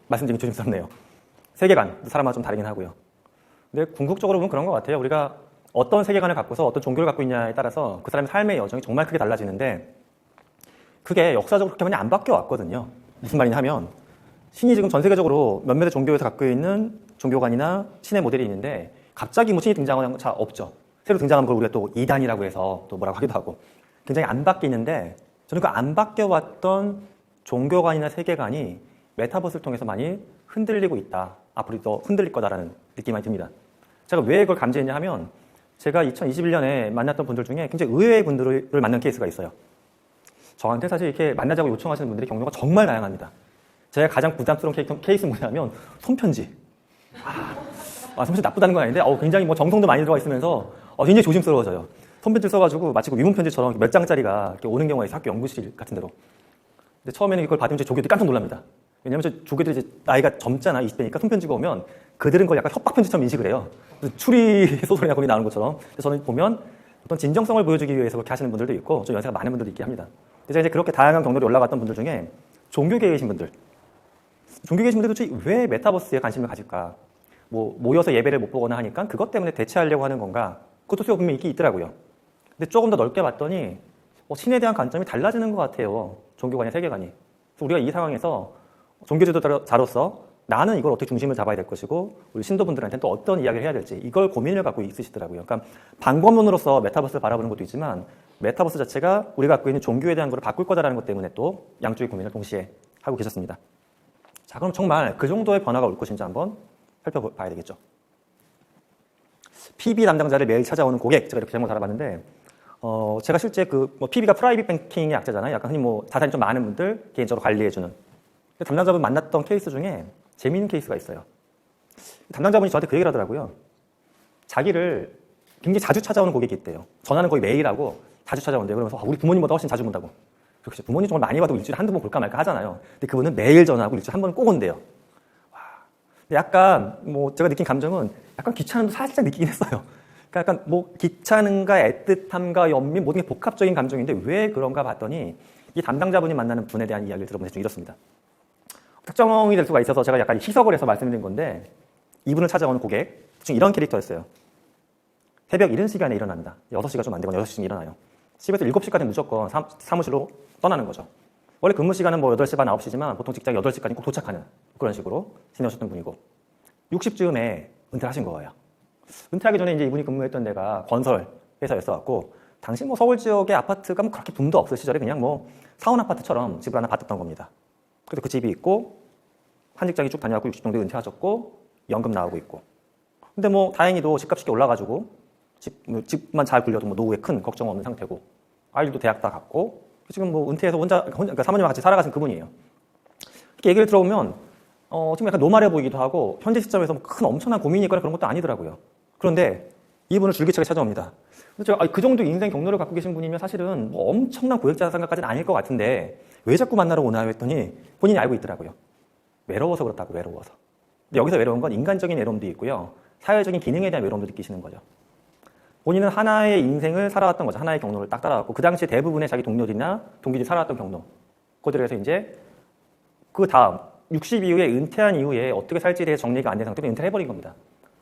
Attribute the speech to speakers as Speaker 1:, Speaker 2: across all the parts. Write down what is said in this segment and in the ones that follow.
Speaker 1: 말씀드리기 조심스럽네요. 세계관, 사람마다 좀 다르긴 하고요. 근데 궁극적으로 보면 그런 것 같아요. 우리가 어떤 세계관을 갖고서 어떤 종교를 갖고 있냐에 따라서 그 사람의 삶의 여정이 정말 크게 달라지는데 그게 역사적으로 그렇게 많이 안 바뀌어 왔거든요. 무슨 말이냐 하면 신이 지금 전 세계적으로 몇몇의 종교에서 갖고 있는 종교관이나 신의 모델이 있는데 갑자기 뭐 신이 등장하는 건 잘 없죠. 새로 등장하는 걸 우리가 또 이단이라고 해서 또 뭐라고 하기도 하고 굉장히 안 바뀌는데 저는 그 안 바뀌어왔던 종교관이나 세계관이 메타버스를 통해서 많이 흔들리고 있다. 앞으로 더 흔들릴 거다라는 느낌이 많이 듭니다. 제가 왜 이걸 감지했냐 하면 제가 2021년에 만났던 분들 중에 굉장히 의외의 분들을 만난 케이스가 있어요. 저한테 사실 이렇게 만나자고 요청하시는 분들의 경로가 정말 다양합니다. 제가 가장 부담스러운 케이스는 뭐냐면 손편지. 손편지 나쁘다는 건 아닌데 굉장히 뭐 정성도 많이 들어가 있으면서 굉장히 조심스러워져요. 손편지 써가지고 마치 위문편지처럼 몇 장짜리가 이렇게 오는 경우가 있어요. 학교 연구실 같은 데로. 근데 처음에는 이걸 받으면 조교들이 깜짝 놀랍니다. 왜냐면 조교들이 이제 나이가 젊잖아, 20대니까 손편지가 오면 그들은 그걸 약간 협박편지처럼 인식을 해요. 추리 소설이나 거기 나오는 것처럼. 그래서 저는 보면 어떤 진정성을 보여주기 위해서 그렇게 하시는 분들도 있고 좀 연세가 많은 분들도 있긴 합니다. 제가 이제 그렇게 다양한 경로로 올라갔던 분들 중에 종교계에 계신 분들, 종교계에 계신 분들도 도대체 왜 메타버스에 관심을 가질까? 뭐 모여서 예배를 못 보거나 하니까 그것 때문에 대체하려고 하는 건가? 그것도 수요가 분명히 있긴 있더라고요. 근데 조금 더 넓게 봤더니 신에 대한 관점이 달라지는 것 같아요. 종교관이나 세계관이. 그래서 우리가 이 상황에서 종교지도자로서 나는 이걸 어떻게 중심을 잡아야 될 것이고 우리 신도분들한테는 또 어떤 이야기를 해야 될지 이걸 고민을 갖고 있으시더라고요. 그러니까 방법론으로서 메타버스를 바라보는 것도 있지만 메타버스 자체가 우리가 갖고 있는 종교에 대한 걸 바꿀 거다라는 것 때문에 또 양쪽의 고민을 동시에 하고 계셨습니다. 자, 그럼 정말 그 정도의 변화가 올 것인지 한번 살펴봐야 되겠죠. PB 담당자를 매일 찾아오는 고객, 제가 이렇게 제목을 달아봤는데 제가 실제 PB가 프라이빗 뱅킹의 약자잖아요. 약간 흔히 자산이 좀 많은 분들 개인적으로 관리해주는. 담당자분 만났던 케이스 중에 재미있는 케이스가 있어요. 담당자분이 저한테 그 얘기를 하더라고요. 자기를 굉장히 자주 찾아오는 고객이 있대요. 전화는 거의 매일 하고 자주 찾아온대요. 그러면서 우리 부모님보다 훨씬 자주 본다고. 그렇죠. 부모님 정말 많이 봐도 일주일에 한두 번 볼까 말까 하잖아요. 근데 그분은 매일 전화하고 일주일에 한 번은 꼭 온대요. 근데 약간 제가 느낀 감정은 약간 귀찮음도 살짝 느끼긴 했어요. 그러니까 약간 귀찮음과 애틋함과 연민 모든 게 복합적인 감정인데 왜 그런가 봤더니 이 담당자분이 만나는 분에 대한 이야기를 들어보면 좀 이렇습니다. 특정이 될 수가 있어서 제가 약간 희석을 해서 말씀드린 건데 이분을 찾아오는 고객 지금 이런 캐릭터였어요. 새벽 이른 시간에 일어난다. 6시가 좀 안 되거나 6시쯤 일어나요. 집에서 7시까지 무조건 사무실로 떠나는 거죠. 원래 근무 시간은 8시 반, 9시지만 보통 직장 8시까지 꼭 도착하는 그런 식으로 지내셨던 분이고 60쯤에 은퇴를 하신 거예요. 은퇴하기 전에 이제 이분이 근무했던 데가 건설 회사였어갖고 당시 서울 지역의 아파트가 그렇게 붐도 없을 시절에 그냥 사원 아파트처럼 집을 하나 받았던 겁니다. 그래서 그 집이 있고 한 직장이 쭉 다녀갖고 60 정도에 은퇴하셨고 연금 나오고 있고 근데 다행히도 집값이 쉽게 올라가지고 집만 잘 굴려도 노후에 큰 걱정 없는 상태고 아이들도 대학 다 갔고 지금 은퇴해서 그러니까 사모님과 같이 살아가신 그분이에요. 이렇게 얘기를 들어보면 지금 약간 노말해 보이기도 하고 현재 시점에서 큰 엄청난 고민이 있거나 그런 것도 아니더라고요. 그런데 이분을 줄기차게 찾아옵니다. 그래서 그 정도 인생 경로를 갖고 계신 분이면 사실은 엄청난 고액자산가까지는 아닐 것 같은데 왜 자꾸 만나러 오나요 했더니 본인이 알고 있더라고요. 외로워서 그렇다고, 외로워서. 근데 여기서 외로운 건 인간적인 외로움도 있고요. 사회적인 기능에 대한 외로움도 느끼시는 거죠. 본인은 하나의 인생을 살아왔던 거죠. 하나의 경로를 딱 따라왔고 그 당시 대부분의 자기 동료들이나 동기들이 살아왔던 경로. 그들에서 이제 그 다음 60 이후에 은퇴한 이후에 어떻게 살지에 대해 정리가 안 된 상태로 은퇴를 해버린 겁니다.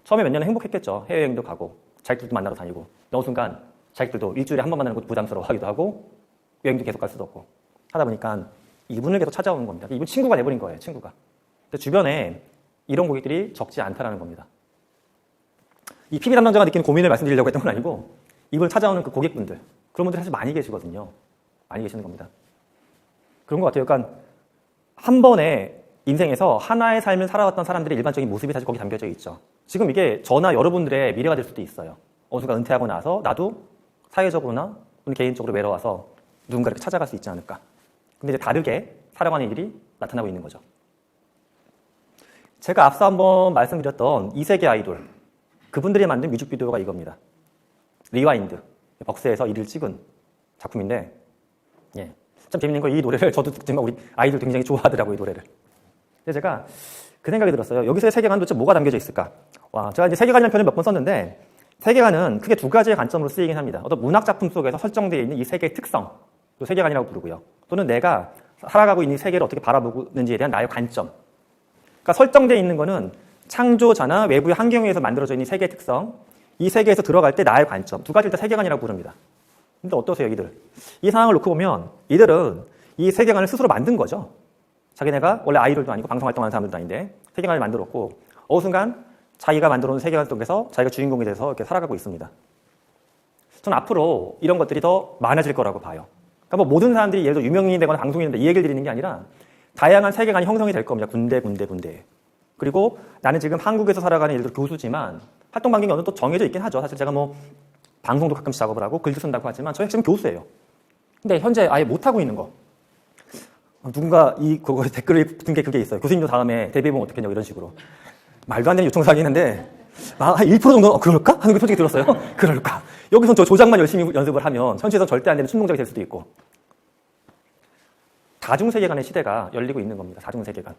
Speaker 1: 처음에 몇 년은 행복했겠죠. 해외여행도 가고 자기들도 만나러 다니고 어느 순간 자기들도 일주일에 한 번 만나는 것도 부담스러워하기도 하고 여행도 계속 갈 수도 없고 하다 보니까 이분을 계속 찾아오는 겁니다. 이분 친구가 돼버린 거예요. 친구가. 근데 주변에 이런 고객들이 적지 않다라는 겁니다. 이 PB 담당자가 느끼는 고민을 말씀드리려고 했던 건 아니고 이분을 찾아오는 그 고객분들 그런 분들이 사실 많이 계시거든요. 많이 계시는 겁니다. 그런 것 같아요. 그러니까 한 번에 인생에서 하나의 삶을 살아왔던 사람들의 일반적인 모습이 사실 거기 담겨져 있죠. 지금 이게 저나 여러분들의 미래가 될 수도 있어요. 어느 순간 은퇴하고 나서 나도 사회적으로나 개인적으로 외로워서 누군가를 찾아갈 수 있지 않을까. 근데 이제 다르게 살아가는 일이 나타나고 있는 거죠. 제가 앞서 한번 말씀드렸던 2세계 아이돌 그분들이 만든 뮤직비디오가 이겁니다. 리와인드 벅스에서 이를 찍은 작품인데 참 재밌는 거 이 노래를 저도 듣지만 우리 아이들도 굉장히 좋아하더라고요. 이 노래를. 근데 제가 그 생각이 들었어요. 여기서의 세계관은 도대체 뭐가 담겨져 있을까? 제가 이제 세계관이라는 표현을 몇 번 썼는데 세계관은 크게 두 가지의 관점으로 쓰이긴 합니다. 어떤 문학 작품 속에서 설정되어 있는 이 세계의 특성, 또 세계관이라고 부르고요. 또는 내가 살아가고 있는 세계를 어떻게 바라보는지에 대한 나의 관점. 그러니까 설정되어 있는 거는 창조자나 외부의 환경에 의해서 만들어져 있는 세계의 특성, 이 세계에서 들어갈 때 나의 관점, 두 가지를 다 세계관이라고 부릅니다. 근데 어떠세요, 이들? 이 상황을 놓고 보면 이들은 이 세계관을 스스로 만든 거죠. 자기네가 원래 아이돌도 아니고 방송활동하는 사람들도 아닌데 세계관을 만들었고 어느 순간 자기가 만들어놓은 세계관 속에서 자기가 주인공이 돼서 이렇게 살아가고 있습니다. 전 앞으로 이런 것들이 더 많아질 거라고 봐요. 그러니까 뭐 모든 사람들이 예를 들어 유명인이 되거나 방송인이 되는데 이 얘기를 드리는 게 아니라 다양한 세계관이 형성이 될 겁니다. 군데. 그리고 나는 지금 한국에서 살아가는 예를 들어 교수지만 활동 반경이 어느 정도 정해져 있긴 하죠. 사실 제가 뭐 방송도 가끔씩 작업을 하고 글도 쓴다고 하지만 저 핵심은 교수예요. 근데 현재 아예 못하고 있는 거. 누군가 그거 댓글을 붙은 게 그게 있어요. 교수님도 다음에 데뷔해보면 어떻겠냐고 이런 식으로. 말도 안 되는 요청사항이 있는데 한 1% 정도는 그럴까? 하는 게 솔직히 들었어요. 그럴까? 여기서 저 조작만 열심히 연습을 하면 현실에서 절대 안 되는 순동작이 될 수도 있고. 다중세계관의 시대가 열리고 있는 겁니다. 다중세계관.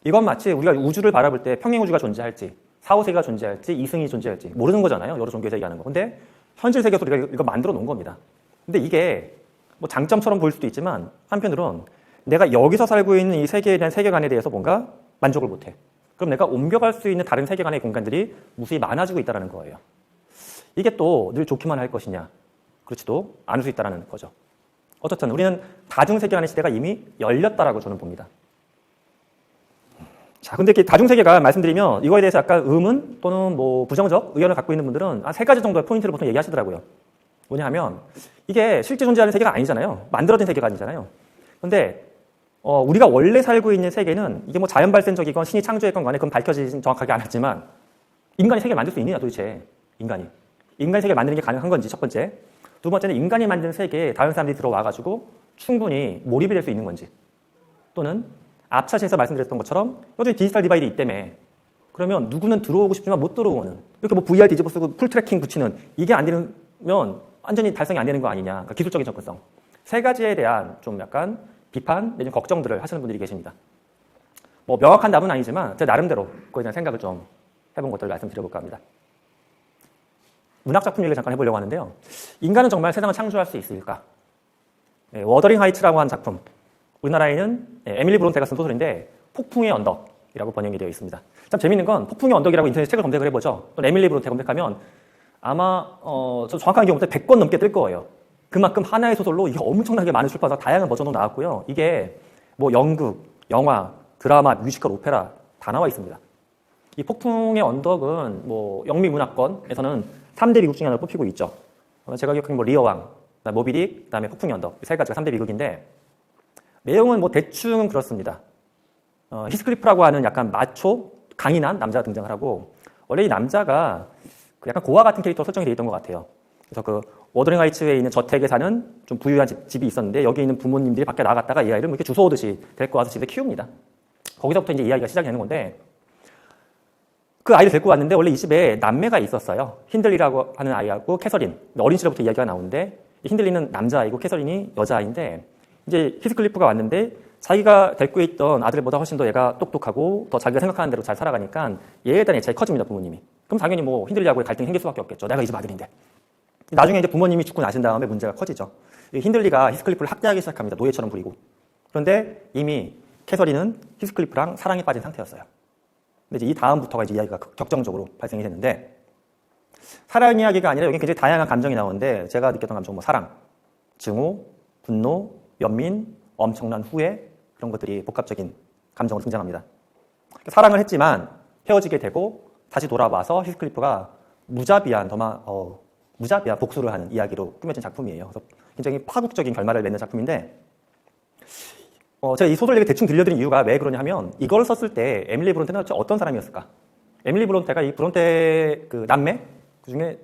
Speaker 1: 이건 마치 우리가 우주를 바라볼 때 평행우주가 존재할지 4, 5세계가 존재할지 2승이 존재할지 모르는 거잖아요. 여러 종교에서 얘기하는 거. 근데 현실 세계에서 우리가 이거 만들어 놓은 겁니다. 근데 이게 뭐 장점처럼 보일 수도 있지만 한편으론 내가 여기서 살고 있는 이 세계에 대한 세계관에 대해서 뭔가 만족을 못해. 그럼 내가 옮겨갈 수 있는 다른 세계관의 공간들이 무수히 많아지고 있다는 거예요. 이게 또 늘 좋기만 할 것이냐? 그렇지도 않을 수 있다는 거죠. 어떻든 우리는 다중세계관의 시대가 이미 열렸다라고 저는 봅니다. 자, 근데 이렇게 다중세계가 말씀드리면 이거에 대해서 약간 의문 또는 뭐 부정적 의견을 갖고 있는 분들은 한 3가지 정도의 포인트를 보통 얘기하시더라고요. 뭐냐 하면 이게 실제 존재하는 세계가 아니잖아요. 만들어진 세계가 아니잖아요. 근데 우리가 원래 살고 있는 세계는 이게 뭐 자연 발생적이건 신이 창조했건 간에 그건 밝혀지진 정확하게 않았지만 인간이 세계를 만들 수 있느냐 도대체 인간이 세계를 만드는 게 가능한 건지 첫 번째. 두 번째는 인간이 만든 세계에 다른 사람들이 들어와가지고 충분히 몰입이 될 수 있는 건지 또는 앞차시에서 말씀드렸던 것처럼 여전히 디지털 디바이드 있다며 그러면 누구는 들어오고 싶지만 못 들어오는 이렇게 뭐 VR 뒤집어 쓰고 풀 트래킹 붙이는 이게 안 되면 완전히 달성이 안 되는 거 아니냐. 그러니까 기술적인 접근성. 3가지에 대한 좀 약간 비판 내지는 걱정들을 하시는 분들이 계십니다. 뭐 명확한 답은 아니지만 제 나름대로 그거에 대한 생각을 좀 해본 것들을 말씀드려볼까 합니다. 문학작품 얘기를 잠깐 해보려고 하는데요. 인간은 정말 세상을 창조할 수 있을까? 워더링 하이츠라고 하는 작품. 우리나라에는 에밀리 브론테가 쓴 소설인데 폭풍의 언덕이라고 번역이 되어 있습니다. 참 재밌는 건 폭풍의 언덕이라고 인터넷 책을 검색을 해보죠. 또는 에밀리 브론테 검색하면 아마 저 정확한 기억 못해 100권 넘게 뜰 거예요. 그만큼 하나의 소설로 이게 엄청나게 많은 출판사 다양한 버전으로 나왔고요. 이게 뭐 연극, 영화, 드라마, 뮤지컬, 오페라 다 나와 있습니다. 이 폭풍의 언덕은 뭐 영미문학권에서는 3대 비극 중에 하나로 뽑히고 있죠. 제가 기억하기엔 뭐 리어왕, 모비딕, 그다음에 폭풍의 언덕 이 3가지가 3대 비극인데 내용은 뭐 대충은 그렇습니다. 히스클리프라고 하는 약간 마초, 강인한 남자가 등장을 하고 원래 이 남자가 그 약간 고아 같은 캐릭터로 설정이 되어 있던 것 같아요. 그래서 그 워더링 하이츠에 있는 저택에 사는 좀 부유한 집이 있었는데 여기 있는 부모님들이 밖에 나갔다가 이 아이를 이렇게 주워오듯이 데리고 와서 집에 키웁니다. 거기서부터 이제 이야기가 시작이 되는 건데 그 아이를 데리고 왔는데 원래 이 집에 남매가 있었어요. 힌들리라고 하는 아이하고 캐서린. 어린 시절부터 이야기가 나오는데 힌들리는 남자아이고 캐서린이 여자아이인데 이제 히스클리프가 왔는데 자기가 데리고 있던 아들보다 훨씬 더 얘가 똑똑하고 더 자기가 생각하는 대로 잘 살아가니까 얘에 대한 애착이 커집니다, 부모님이. 그럼 당연히 뭐 힌들리하고의 갈등이 생길 수밖에 없겠죠. 내가 이 집 아들인데. 나중에 이제 부모님이 죽고 나신 다음에 문제가 커지죠. 힌들리가 히스클리프를 학대하기 시작합니다. 노예처럼 부리고. 그런데 이미 캐서린은 히스클리프랑 사랑에 빠진 상태였어요. 근데 이제 이 다음부터가 이제 이야기가 격정적으로 발생이 됐는데 사랑 이야기가 아니라 여기 굉장히 다양한 감정이 나오는데 제가 느꼈던 감정 뭐 사랑, 증오, 분노, 연민, 엄청난 후회 그런 것들이 복합적인 감정으로 등장합니다. 사랑을 했지만 헤어지게 되고 다시 돌아와서 히스클리프가 무자비한 복수를 하는 이야기로 꾸며진 작품이에요. 그래서 굉장히 파국적인 결말을 맺는 작품인데 제가 이 소설 얘기 대충 들려드린 이유가 왜 그러냐 하면 이걸 썼을 때 에밀리 브론테는 어떤 사람이었을까? 에밀리 브론테가 이 브론테 그 남매 그중에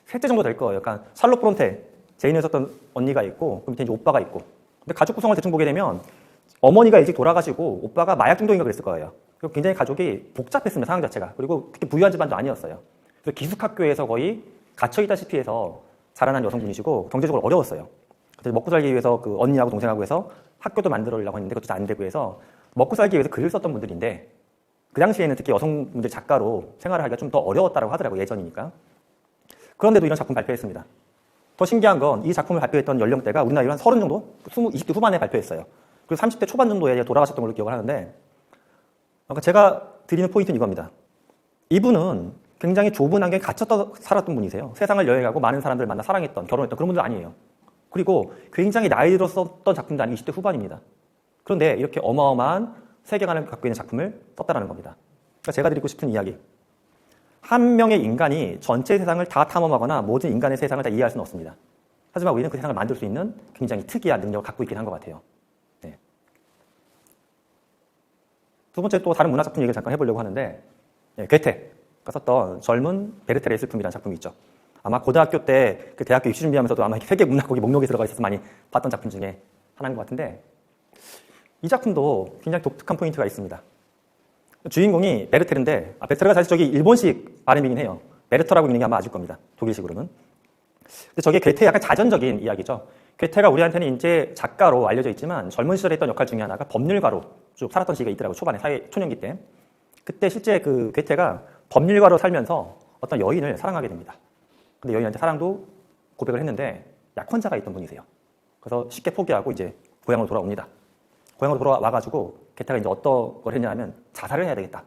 Speaker 1: 3째 정도 될 거예요. 그러니까 샬롯 브론테 제인을 썼던 언니가 있고 그 밑에 이제 오빠가 있고 근데 가족 구성을 대충 보게 되면 어머니가 일찍 돌아가시고 오빠가 마약 중독인가 그랬을 거예요. 그리고 굉장히 가족이 복잡했습니다. 상황 자체가. 그리고 그렇게 부유한 집안도 아니었어요. 그래서 기숙학교에서 거의 갇혀있다시피 해서 자라난 여성분이시고 경제적으로 어려웠어요. 그래서 먹고 살기 위해서 그 언니하고 동생하고 해서 학교도 만들어려고 했는데 그것도 잘 안 되고 해서 먹고 살기 위해서 글을 썼던 분들인데 그 당시에는 특히 여성분들 작가로 생활을 하기가 좀 더 어려웠다고 하더라고요. 예전이니까. 그런데도 이런 작품 발표했습니다. 더 신기한 건 이 작품을 발표했던 연령대가 우리나라로 한 30 정도? 20대 후반에 발표했어요. 그리고 30대 초반 정도에 돌아가셨던 걸로 기억을 하는데 그러니까 제가 드리는 포인트는 이겁니다. 이분은 굉장히 좁은 환경에 갇혔다 살았던 분이세요. 세상을 여행하고 많은 사람들을 만나 사랑했던, 결혼했던 그런 분들 아니에요. 그리고 굉장히 나이 들었었던 작품도 아니고 20대 후반입니다. 그런데 이렇게 어마어마한 세계관을 갖고 있는 작품을 썼다는 겁니다. 그러니까 제가 드리고 싶은 이야기. 한 명의 인간이 전체 세상을 다 탐험하거나 모든 인간의 세상을 다 이해할 수는 없습니다. 하지만 우리는 그 세상을 만들 수 있는 굉장히 특이한 능력을 갖고 있긴 한 것 같아요. 네. 두 번째 또 다른 문화작품 얘기를 잠깐 해보려고 하는데, 네, 괴테가 썼던 젊은 베르테르의 슬픔이라는 작품이 있죠. 아마 고등학교 때 그 대학교 입시 준비하면서도 아마 세계 문학 거기 목록에 들어가 있어서 많이 봤던 작품 중에 하나인 것 같은데, 이 작품도 굉장히 독특한 포인트가 있습니다. 주인공이 베르테르인데, 베르테르가 사실 저기 일본식 발음이긴 해요. 베르터라고 있는 게 아마 맞을 겁니다. 독일식으로는. 근데 저게 괴테의 약간 자전적인 이야기죠. 괴테가 우리한테는 이제 작가로 알려져 있지만 젊은 시절에 했던 역할 중에 하나가 법률가로 쭉 살았던 시기가 있더라고요. 초반에 초년기 때. 그때 실제 그 괴테가 법률가로 살면서 어떤 여인을 사랑하게 됩니다. 근데 여인한테 사랑도 고백을 했는데 약혼자가 있던 분이세요. 그래서 쉽게 포기하고 이제 고향으로 돌아옵니다. 고향으로 돌아와가지고 괴테가 이제 어떤 걸 했냐면 자살을 해야 되겠다.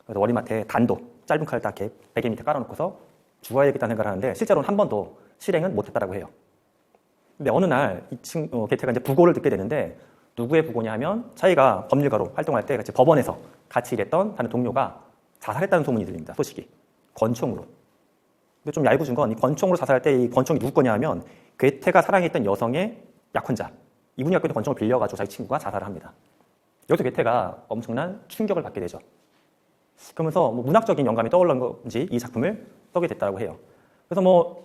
Speaker 1: 그래서 머리맡에 단도, 짧은 칼을 딱 이렇게 베개 밑에 깔아놓고서 죽어야겠다는 생각을 하는데 실제로는 한 번도 실행은 못했다라고 해요. 근데 어느 날 괴테가 이제 부고를 듣게 되는데 누구의 부고냐 하면 자기가 법률가로 활동할 때 같이 법원에서 같이 일했던 다른 동료가 자살했다는 소문이 들립니다. 소식이. 권총으로. 근데 좀 얄궂은 건 이 권총으로 자살할 때 이 권총이 누구 거냐 하면 괴테가 사랑했던 여성의 약혼자. 이분이 갖고 있는 권총을 빌려가지고 자기 친구가 자살을 합니다. 여기서 괴테가 엄청난 충격을 받게 되죠. 그러면서 뭐 문학적인 영감이 떠올른 건지 이 작품을 쓰게 됐다고 해요. 그래서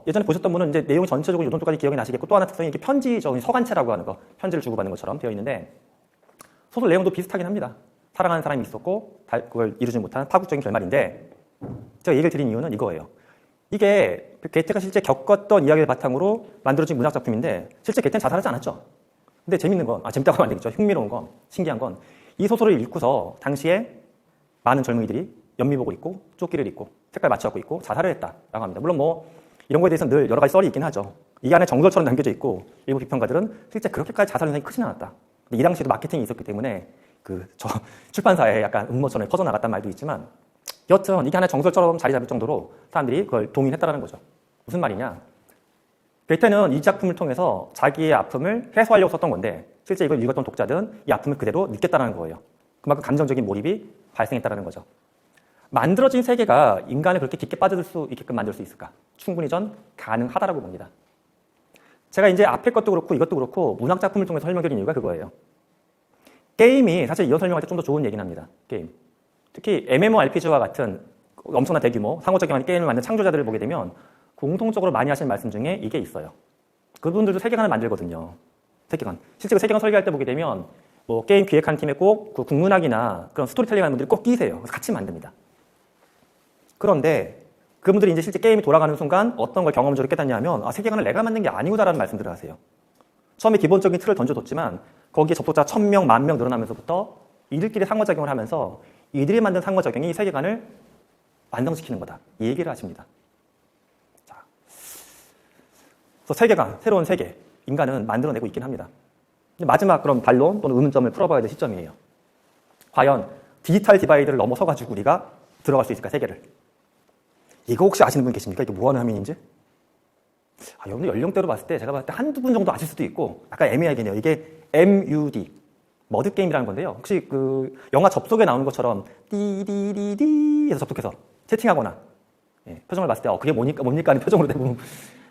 Speaker 1: 예전에 보셨던 분은 이제 내용이 전체적으로 이 정도까지 기억이 나시겠고 또 하나 특성이 이렇게 편지적인 서간체라고 하는 거, 편지를 주고받는 것처럼 되어 있는데 소설 내용도 비슷하긴 합니다. 사랑하는 사람이 있었고 그걸 이루지 못한 파국적인 결말인데 제가 얘기를 드린 이유는 이거예요. 이게 괴테가 실제 겪었던 이야기를 바탕으로 만들어진 문학작품인데 실제 괴테는 자살하지 않았죠. 근데 재밌는 건, 재밌다고 하면 안 되겠죠. 흥미로운 건, 신기한 건 이 소설을 읽고서 당시에 많은 젊은이들이 연미복을 입고 조끼를 입고 색깔 맞춰갖고 입고 자살을 했다라고 합니다. 물론 이런 거에 대해서는 늘 여러 가지 썰이 있긴 하죠. 이게 안에 정설처럼 남겨져 있고 일부 비평가들은 실제 그렇게까지 자살 현상이 크진 않았다. 근데 이 당시에도 마케팅이 있었기 때문에 저 출판사에 약간 음모처럼 퍼져나갔단 말도 있지만 여튼 이게 하나 정설처럼 자리 잡을 정도로 사람들이 그걸 동의했다라는 거죠. 무슨 말이냐? 괴테는 이 작품을 통해서 자기의 아픔을 해소하려고 썼던 건데 실제 이걸 읽었던 독자들은 이 아픔을 그대로 느꼈다는 거예요. 그만큼 감정적인 몰입이 발생했다는 거죠. 만들어진 세계가 인간을 그렇게 깊게 빠져들 수 있게끔 만들 수 있을까? 충분히 전 가능하다라고 봅니다. 제가 이제 앞에 것도 그렇고 이것도 그렇고 문학작품을 통해서 설명드린 이유가 그거예요. 게임이 사실 이어 설명할 때 좀 더 좋은 얘기는 합니다. 게임. 특히 MMORPG와 같은 엄청난 대규모 상호작용하는 게임을 만든 창조자들을 보게 되면 공통적으로 많이 하시는 말씀 중에 이게 있어요. 그분들도 세계관을 만들거든요. 세계관. 실제로 세계관 설계할 때 보게 되면 게임 기획하는 팀에 꼭 그 국문학이나 그런 스토리텔링 하는 분들이 꼭 끼세요. 그래서 같이 만듭니다. 그런데 그분들이 이제 실제 게임이 돌아가는 순간 어떤 걸 경험적으로 깨닫냐면 세계관을 내가 만든 게 아니구나라는 말씀들을 하세요. 처음에 기본적인 틀을 던져뒀지만 거기에 접속자 1000명, 10,000명 늘어나면서부터 이들끼리 상호작용을 하면서 이들이 만든 상호작용이 세계관을 완성시키는 거다. 이 얘기를 하십니다. 자, 그래서 세계관, 새로운 세계, 인간은 만들어내고 있긴 합니다. 마지막 그럼 반론 또는 의문점을 풀어봐야 될 시점이에요. 과연 디지털 디바이드를 넘어서가지고 우리가 들어갈 수 있을까, 세계를. 이거 혹시 아시는 분 계십니까? 이게 뭐 하는 화면인지? 여러분들 연령대로 봤을 때 제가 봤을 때 한두 분 정도 아실 수도 있고 약간 애매하긴 해요. 이게 MUD, 머드게임이라는 건데요. 혹시 그 영화 접속에 나오는 것처럼 띠디디디 해서 접속해서 채팅하거나 표정을 봤을 때 그게 뭡니까 하는 표정으로 대부분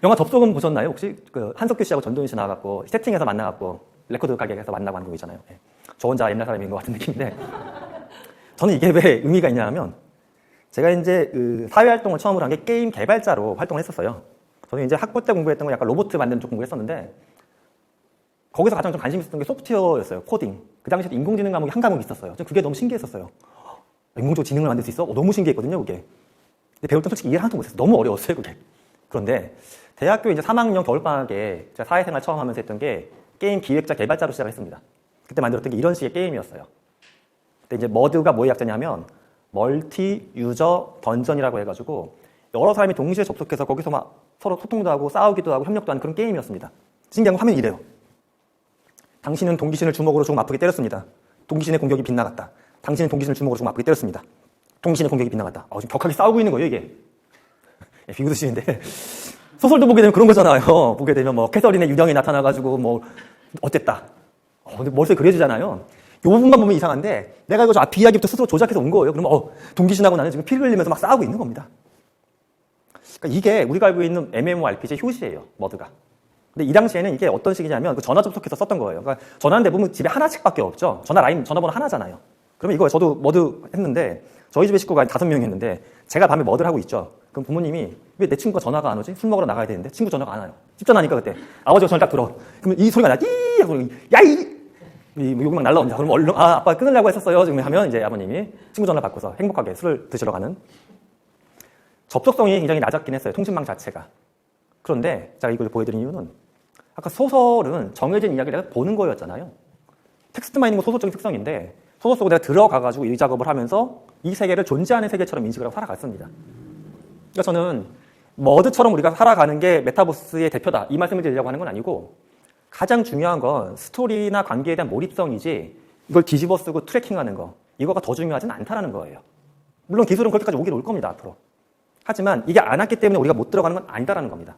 Speaker 1: 영화 접속은 보셨나요? 혹시 그 한석규 씨하고 전도연 씨 나와갖고 채팅해서 만나갖고 레코드 가게에서 만나고 하는 거 있잖아요. 저 혼자 옛날 사람인 것 같은 느낌인데 저는 이게 왜 의미가 있냐 하면 제가 이제 그 사회활동을 처음으로 한 게 게임 개발자로 활동을 했었어요. 저는 이제 학부 때 공부했던 건 약간 로봇 만드는 쪽 공부했었는데 거기서 가장 좀 관심 있었던 게 소프트웨어였어요. 코딩. 그 당시에 인공지능 과목이 한 과목이 있었어요. 그게 너무 신기했었어요. 인공적으로 지능을 만들 수 있어? 너무 신기했거든요, 그게. 근데 배울 때 솔직히 이해를 하나도 못했어요. 너무 어려웠어요, 그게. 그런데 대학교 이제 3학년 겨울방학에 제가 사회생활 처음 하면서 했던 게 게임 기획자 개발자로 시작을 했습니다. 그때 만들었던 게 이런 식의 게임이었어요. 근데 이제 머드가 뭐의 약자냐면 멀티 유저 던전이라고 해가지고 여러 사람이 동시에 접속해서 거기서 막 서로 소통도 하고 싸우기도 하고 협력도 하는 그런 게임이었습니다. 신기한 건 화면이 이래요. 당신은 동기신을 주먹으로 조금 아프게 때렸습니다. 동기신의 공격이 빗나갔다. 당신은 동기신을 주먹으로 조금 아프게 때렸습니다. 동기신의 공격이 빗나갔다. 지금 격하게 싸우고 있는 거예요, 이게. 비구도 씨인데. 소설도 보게 되면 그런 거잖아요. 보게 되면 뭐 캐서린의 유령이 나타나가지고 뭐 어땠다. 근데 머릿속에 그려지잖아요. 요 부분만 보면 이상한데 내가 이거 비이야기부터 스스로 조작해서 온 거예요. 그러면 동기신하고 나는 지금 피를 흘리면서 막 싸우고 있는 겁니다. 그러니까 이게 우리가 알고 있는 MMORPG의 효시예요, 머드가. 근데 이 당시에는 이게 어떤 식이냐면 전화 접속해서 썼던 거예요. 그러니까 전화는 대부분 집에 하나씩밖에 없죠. 전화번호 하나잖아요. 그러면 이거 저도 머드 했는데 저희 집에 식구가 5명이었는데 제가 밤에 머드를 하고 있죠. 그럼 부모님이 왜 내 친구가 전화가 안 오지? 술 먹으러 나가야 되는데 친구 전화가 안 와요. 집 전화니까 그때 아버지가 전화 딱 들어. 그러면 이 소리가 나. 이 하고 야이 욕이 막 날라옵니다. 그럼 얼른 아빠 끊으려고 했었어요. 지금 하면 이제 아버님이 친구 전화 받고서 행복하게 술을 드시러 가는. 접속성이 굉장히 낮았긴 했어요. 통신망 자체가. 그런데 제가 이걸 보여드린 이유는 아까 소설은 정해진 이야기를 내가 보는 거였잖아요. 텍스트만 있는 건 소설적인 특성인데 소설 속에 내가 들어가가지고 이 작업을 하면서 이 세계를 존재하는 세계처럼 인식을 하고 살아갔습니다. 그러니까 저는 머드처럼 우리가 살아가는 게 메타버스의 대표다 이 말씀을 드리려고 하는 건 아니고 가장 중요한 건 스토리나 관계에 대한 몰입성이지 이걸 뒤집어 쓰고 트래킹하는 거 이거가 더 중요하지는 않다는 거예요. 물론 기술은 그렇게까지 오긴 올 겁니다. 앞으로. 하지만 이게 안 왔기 때문에 우리가 못 들어가는 건 아니다라는 겁니다.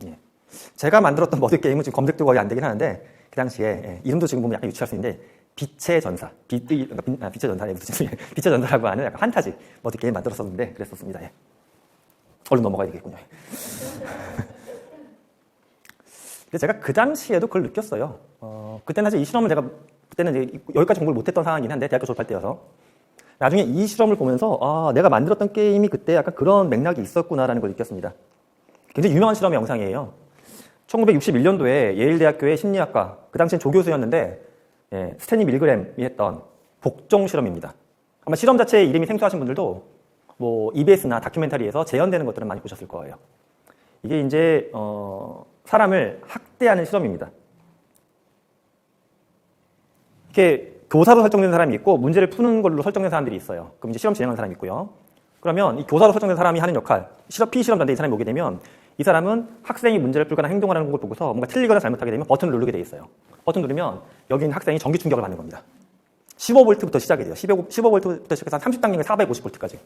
Speaker 1: 예. 제가 만들었던 머드 게임은 지금 검색도 거의 안 되긴 하는데 그 당시에 이름도 지금 보면 약간 유치할 수 있는데 빛의 전사, 빛의 전사에 무슨 빛의 전사라고 하는 약간 판타지 머드 게임 만들었었는데 그랬었습니다. 예. 얼른 넘어가야 되겠군요. 근데 제가 그 당시에도 그걸 느꼈어요. 그때는 사실 이 실험을 제가 그때는 이제 여기까지 공부를 못했던 상황이긴 한데 대학교 졸업할 때여서 나중에 이 실험을 보면서 내가 만들었던 게임이 그때 약간 그런 맥락이 있었구나라는 걸 느꼈습니다. 굉장히 유명한 실험 영상이에요. 1961년도에 예일대학교의 심리학과 그 당시엔 조교수였는데 스탠리 밀그램이 했던 복종 실험입니다. 아마 실험 자체의 이름이 생소하신 분들도 뭐 EBS나 다큐멘터리에서 재현되는 것들은 많이 보셨을 거예요. 이게 이제 사람을 학대하는 실험입니다. 이렇게 교사로 설정된 사람이 있고 문제를 푸는 걸로 설정된 사람들이 있어요. 그럼 이제 실험 진행하는 사람이 있고요. 그러면 이 교사로 설정된 사람이 하는 역할, 피실험자인데 이 사람이 오게 되면 이 사람은 학생이 문제를 풀거나 행동을 하는 걸 보고서 뭔가 틀리거나 잘못하게 되면 버튼을 누르게 돼 있어요. 버튼 누르면 여기 있는 학생이 전기 충격을 받는 겁니다. 15V부터 시작이 돼요. 15V부터 시작해서 30단계가 450V까지.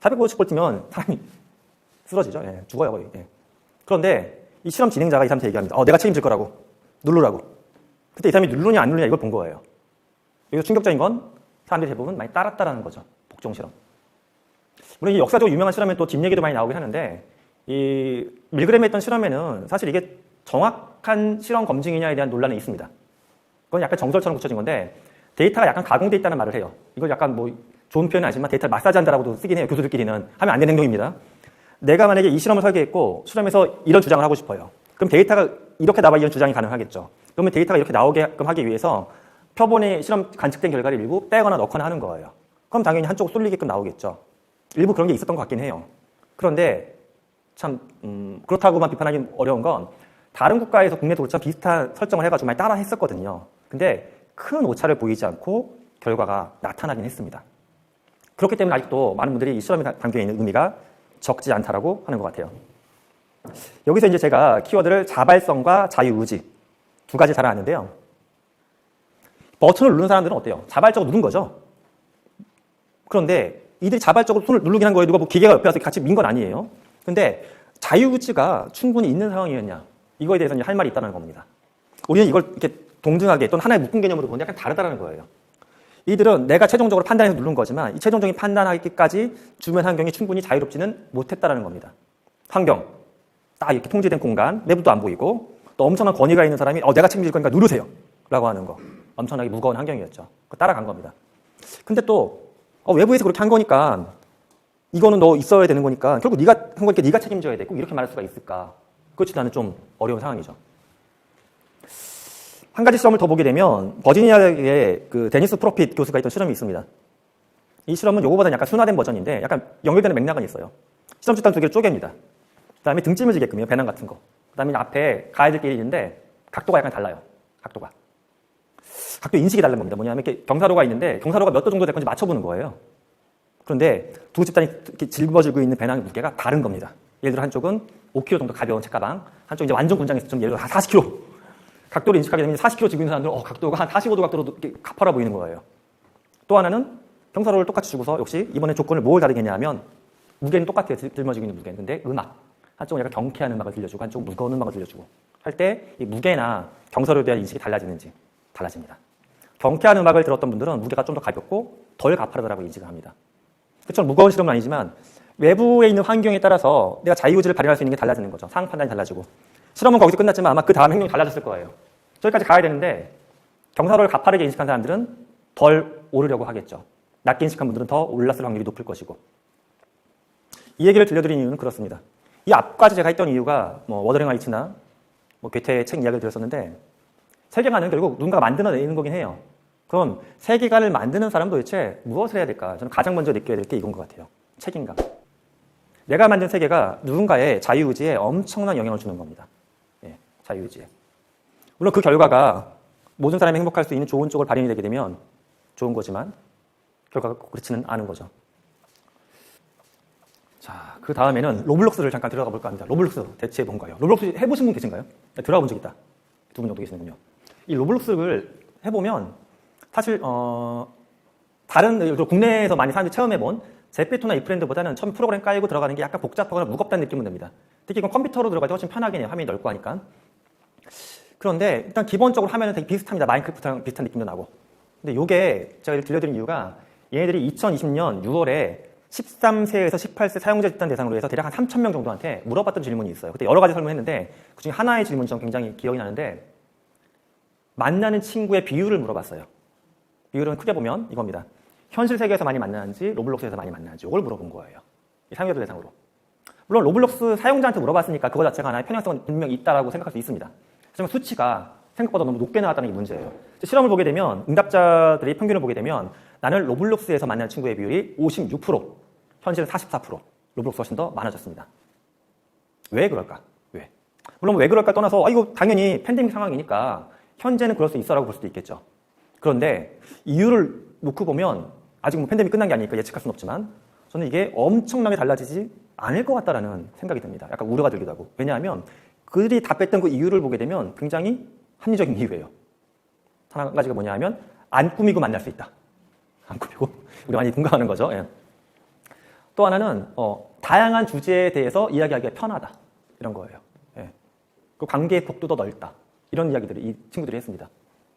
Speaker 1: 450V면 사람이 쓰러지죠. 죽어요, 거의. 그런데 이 실험 진행자가 이 사람한테 얘기합니다. 내가 책임질 거라고. 누르라고. 그때 이 사람이 누르냐 안 누르냐 이걸 본 거예요. 여기서 충격적인 건 사람들이 대부분 많이 따랐다라는 거죠. 복종 실험. 물론 이 역사적으로 유명한 실험에 또 뒷얘기도 많이 나오긴 하는데 이 밀그램이 했던 실험에는 사실 이게 정확한 실험 검증이냐에 대한 논란이 있습니다. 그건 약간 정설처럼 붙여진 건데 데이터가 약간 가공돼 있다는 말을 해요. 이걸 약간 뭐 좋은 표현은 아니지만 데이터를 마사지한다라고도 쓰긴 해요. 교수들끼리는. 하면 안 되는 행동입니다. 내가 만약에 이 실험을 설계했고 실험에서 이런 주장을 하고 싶어요. 그럼 데이터가 이렇게 나와 이런 주장이 가능하겠죠. 그러면 데이터가 이렇게 나오게끔 하기 위해서 표본에 실험 관측된 결과를 일부 빼거나 넣거나 하는 거예요. 그럼 당연히 한쪽으로 쏠리게끔 나오겠죠. 일부 그런 게 있었던 것 같긴 해요. 그런데 참 그렇다고만 비판하기 어려운 건 다른 국가에서 국내도 참 비슷한 설정을 해가지고 많이 따라 했었거든요. 근데 큰 오차를 보이지 않고 결과가 나타나긴 했습니다. 그렇기 때문에 아직도 많은 분들이 이 실험에 담겨 있는 의미가 적지 않다라고 하는 것 같아요. 여기서 이제 제가 키워드를 자발성과 자유의지 두 가지 달아놨는데요. 버튼을 누르는 사람들은 어때요? 자발적으로 누른 거죠. 그런데 이들이 자발적으로 손을 누르긴 한 거예요. 누가 뭐 기계가 옆에 와서 같이 민 건 아니에요. 근데 자유의지가 충분히 있는 상황이었냐? 이거에 대해서 할 말이 있다는 겁니다. 우리는 이걸 이렇게 동등하게 또는 하나의 묶은 개념으로 보는데 약간 다르다는 거예요. 이들은 내가 최종적으로 판단해서 누른 거지만 이 최종적인 판단하기까지 주변 환경이 충분히 자유롭지는 못했다는 겁니다. 환경, 딱 이렇게 통제된 공간, 내부도 안 보이고 또 엄청난 권위가 있는 사람이 내가 책임질 거니까 누르세요 라고 하는 거. 엄청나게 무거운 환경이었죠. 따라간 겁니다. 근데 또 외부에서 그렇게 한 거니까 이거는 너 있어야 되는 거니까 결국 네가 한 거니까 네가 책임져야 돼. 꼭 이렇게 말할 수가 있을까? 그렇지도 않은 좀 어려운 상황이죠. 한 가지 실험을 더 보게 되면 버지니아의 그 데니스 프로핏 교수가 했던 실험이 있습니다. 이 실험은 요거보다는 약간 순화된 버전인데 약간 연결되는 맥락은 있어요. 실험 출단 두 개를 쪼갭니다. 그 다음에 등짐을 지게끔요. 배낭 같은 거. 그 다음에 앞에 가해들끼리 있는데 각도가 약간 달라요. 각도 인식이 다른 겁니다. 뭐냐면 이렇게 경사로가 있는데 경사로가 몇 도 정도 될 건지 맞춰보는 거예요. 그런데 두 집단이 이렇게 짊어지고 있는 배낭의 무게가 다른 겁니다. 예를 들어 한쪽은 5kg 정도 가벼운 책가방, 한쪽은 이제 완전 군장에서 좀 예를 들어 40kg. 각도를 인식하게 되면 40kg 지고 있는 사람들은 각도가 한 45도 각도로 이렇게 가파라 보이는 거예요. 또 하나는 경사로를 똑같이 주고서 역시 이번에 조건을 뭘 다르겠냐 하면 무게는 똑같아요. 짊어지고 있는 무게는. 근데 음악. 한쪽은 약간 경쾌한 음악을 들려주고 한쪽은 무거운 음악을 들려주고 할 때 이 무게나 경사로에 대한 인식이 달라지는지 달라집니다. 경쾌한 음악을 들었던 분들은 무게가 좀 더 가볍고 덜 가파르다라고 인식을 합니다. 그처럼 무거운 실험은 아니지만 외부에 있는 환경에 따라서 내가 자유의지를 발휘할 수 있는 게 달라지는 거죠. 상황 판단이 달라지고. 실험은 거기서 끝났지만 아마 그 다음 행동이 달라졌을 거예요. 저기까지 가야 되는데 경사로를 가파르게 인식한 사람들은 덜 오르려고 하겠죠. 낮게 인식한 분들은 더 올랐을 확률이 높을 것이고. 이 얘기를 들려드린 이유는 그렇습니다. 이 앞까지 제가 했던 이유가 워더링 화이츠나 괴테의 책 이야기를 들었었는데 세계관은 결국 누군가가 만들어내는 거긴 해요. 그럼 세계관을 만드는 사람은 도대체 무엇을 해야 될까? 저는 가장 먼저 느껴야 될 게 이건 것 같아요. 책임감. 내가 만든 세계가 누군가의 자유의지에 엄청난 영향을 주는 겁니다. 예, 자유의지에. 물론 그 결과가 모든 사람이 행복할 수 있는 좋은 쪽을 발현이 되게 되면 좋은 거지만 결과가 그렇지는 않은 거죠. 자, 그 다음에는 로블록스를 잠깐 들어가 볼까 합니다. 로블록스 대체 뭔가요? 로블록스 해보신 분 계신가요? 네, 들어가 본 적 있다. 두 분 정도 계시는군요. 이 로블록스를 해보면 사실 다른 국내에서 많이 사람들이 체험해본 제페토나 이프랜드보다는 처음 프로그램 깔고 들어가는 게 약간 복잡하거나 무겁다는 느낌은 듭니다. 특히 이건 컴퓨터로 들어갈 때 훨씬 편하긴 해요. 화면이 넓고 하니까. 그런데 일단 기본적으로 화면은 되게 비슷합니다. 마인크래프트랑 비슷한 느낌도 나고. 근데 이게 제가 들려드린 이유가 얘네들이 2020년 6월에 13세에서 18세 사용자 집단 대상으로 해서 대략 한 3,000명 정도한테 물어봤던 질문이 있어요. 그때 여러 가지 설문했는데 그중에 하나의 질문이 전 굉장히 기억이 나는데 만나는 친구의 비율을 물어봤어요. 비율은 크게 보면 이겁니다. 현실 세계에서 많이 만나는지 로블록스에서 많이 만나는지 이걸 물어본 거예요. 이 사용자들 대상으로. 물론 로블록스 사용자한테 물어봤으니까 그거 자체가 하나의 편향성은 분명히 있다고 생각할 수 있습니다. 하지만 수치가 생각보다 너무 높게 나왔다는 게 문제예요. 실험을 보게 되면 응답자들의 평균을 보게 되면 나는 로블록스에서 만나는 친구의 비율이 56%, 현실은 44%, 로블록스가 훨씬 더 많아졌습니다. 왜 그럴까? 왜? 물론 왜 그럴까 떠나서 이거 당연히 팬데믹 상황이니까 현재는 그럴 수 있어라고 볼 수도 있겠죠. 그런데 이유를 놓고 보면 아직 팬데믹 끝난 게 아니니까 예측할 수는 없지만 저는 이게 엄청나게 달라지지 않을 것 같다라는 생각이 듭니다. 약간 우려가 들기도 하고. 왜냐하면 그들이 답했던 그 이유를 보게 되면 굉장히 합리적인 이유예요. 한 가지가 뭐냐 하면 안 꾸미고 만날 수 있다. 안 꾸미고. 우리 많이 공감하는 거죠. 예. 또 하나는 다양한 주제에 대해서 이야기하기가 편하다. 이런 거예요. 예. 그 관계의 폭도 더 넓다. 이런 이야기들을 이 친구들이 했습니다.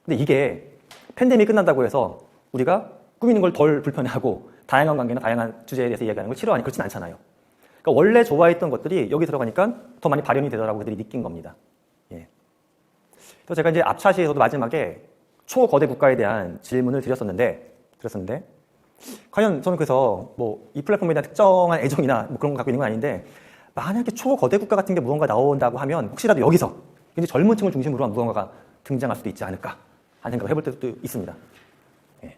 Speaker 1: 근데 이게 팬데믹 끝난다고 해서 우리가 꾸미는 걸 덜 불편해하고 다양한 관계나 다양한 주제에 대해서 이야기하는 걸 싫어하니 그렇진 않잖아요. 그러니까 원래 좋아했던 것들이 여기 들어가니까 더 많이 발현이 되더라고 그들이 느낀 겁니다. 예. 그래서 제가 이제 앞차시에서도 마지막에 초거대 국가에 대한 질문을 드렸었는데 과연 저는 그래서 이 플랫폼에 대한 특정한 애정이나 그런 거 갖고 있는 건 아닌데 만약에 초거대 국가 같은 게 무언가 나온다고 하면 혹시라도 여기서 굉장히 젊은 층을 중심으로 한 무언가가 등장할 수도 있지 않을까 하는 생각을 해볼 때도 있습니다. 예.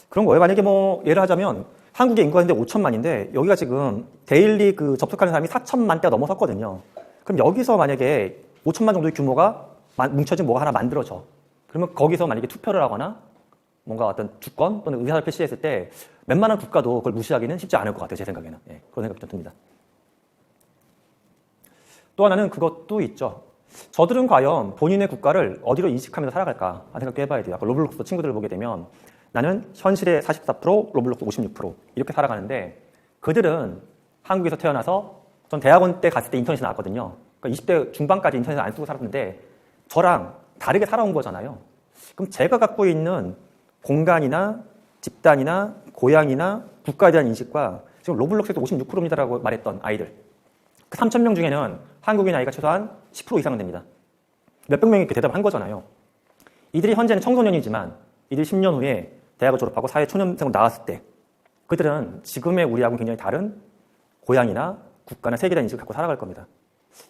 Speaker 1: 그런 거예요. 만약에 예를 하자면 한국의 인구가 근데 5천만인데 여기가 지금 데일리 접속하는 사람이 4천만 대가 넘어섰거든요. 그럼 여기서 만약에 5천만 정도의 규모가 뭉쳐진 뭐가 하나 만들어져. 그러면 거기서 만약에 투표를 하거나 뭔가 어떤 주권 또는 의사를 표시했을 때 웬만한 국가도 그걸 무시하기는 쉽지 않을 것 같아요. 제 생각에는. 예, 그런 생각이 좀 듭니다. 또 하나는 그것도 있죠. 저들은 과연 본인의 국가를 어디로 인식하면서 살아갈까 하는 생각도 해봐야 돼요. 아까 로블록스 친구들을 보게 되면 나는 현실의 44%, 로블록스 56% 이렇게 살아가는데 그들은 한국에서 태어나서 전 대학원 때 갔을 때 인터넷이 나왔거든요. 그러니까 20대 중반까지 인터넷을 안 쓰고 살았는데 저랑 다르게 살아온 거잖아요. 그럼 제가 갖고 있는 공간이나 집단이나 고향이나 국가에 대한 인식과 지금 로블록스에서 56%입니다라고 말했던 아이들 그 3,000명 중에는 한국인 아이가 최소한 10% 이상은 됩니다. 몇백 명이 대답을 한 거잖아요. 이들이 현재는 청소년이지만 이들이 10년 후에 대학을 졸업하고 사회 초년생으로 나왔을 때 그들은 지금의 우리하고는 굉장히 다른 고향이나 국가나 세계에 대한 인식을 갖고 살아갈 겁니다.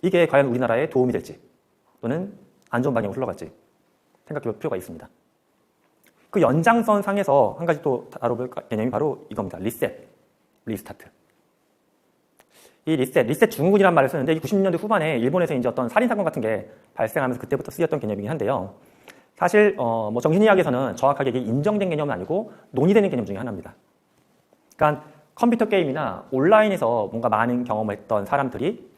Speaker 1: 이게 과연 우리나라에 도움이 될지 또는 안 좋은 방향으로 흘러갈지 생각해 볼 필요가 있습니다. 그 연장선 상에서 한 가지 또 다뤄볼 개념이 바로 이겁니다. 리셋, 리스타트. 이 리셋 증후군이라는 말을 쓰는데 90년대 후반에 일본에서 이제 어떤 살인사건 같은 게 발생하면서 그때부터 쓰였던 개념이긴 한데요. 사실 정신의학에서는 정확하게 이게 인정된 개념은 아니고 논의되는 개념 중에 하나입니다. 그러니까 컴퓨터 게임이나 온라인에서 뭔가 많은 경험을 했던 사람들이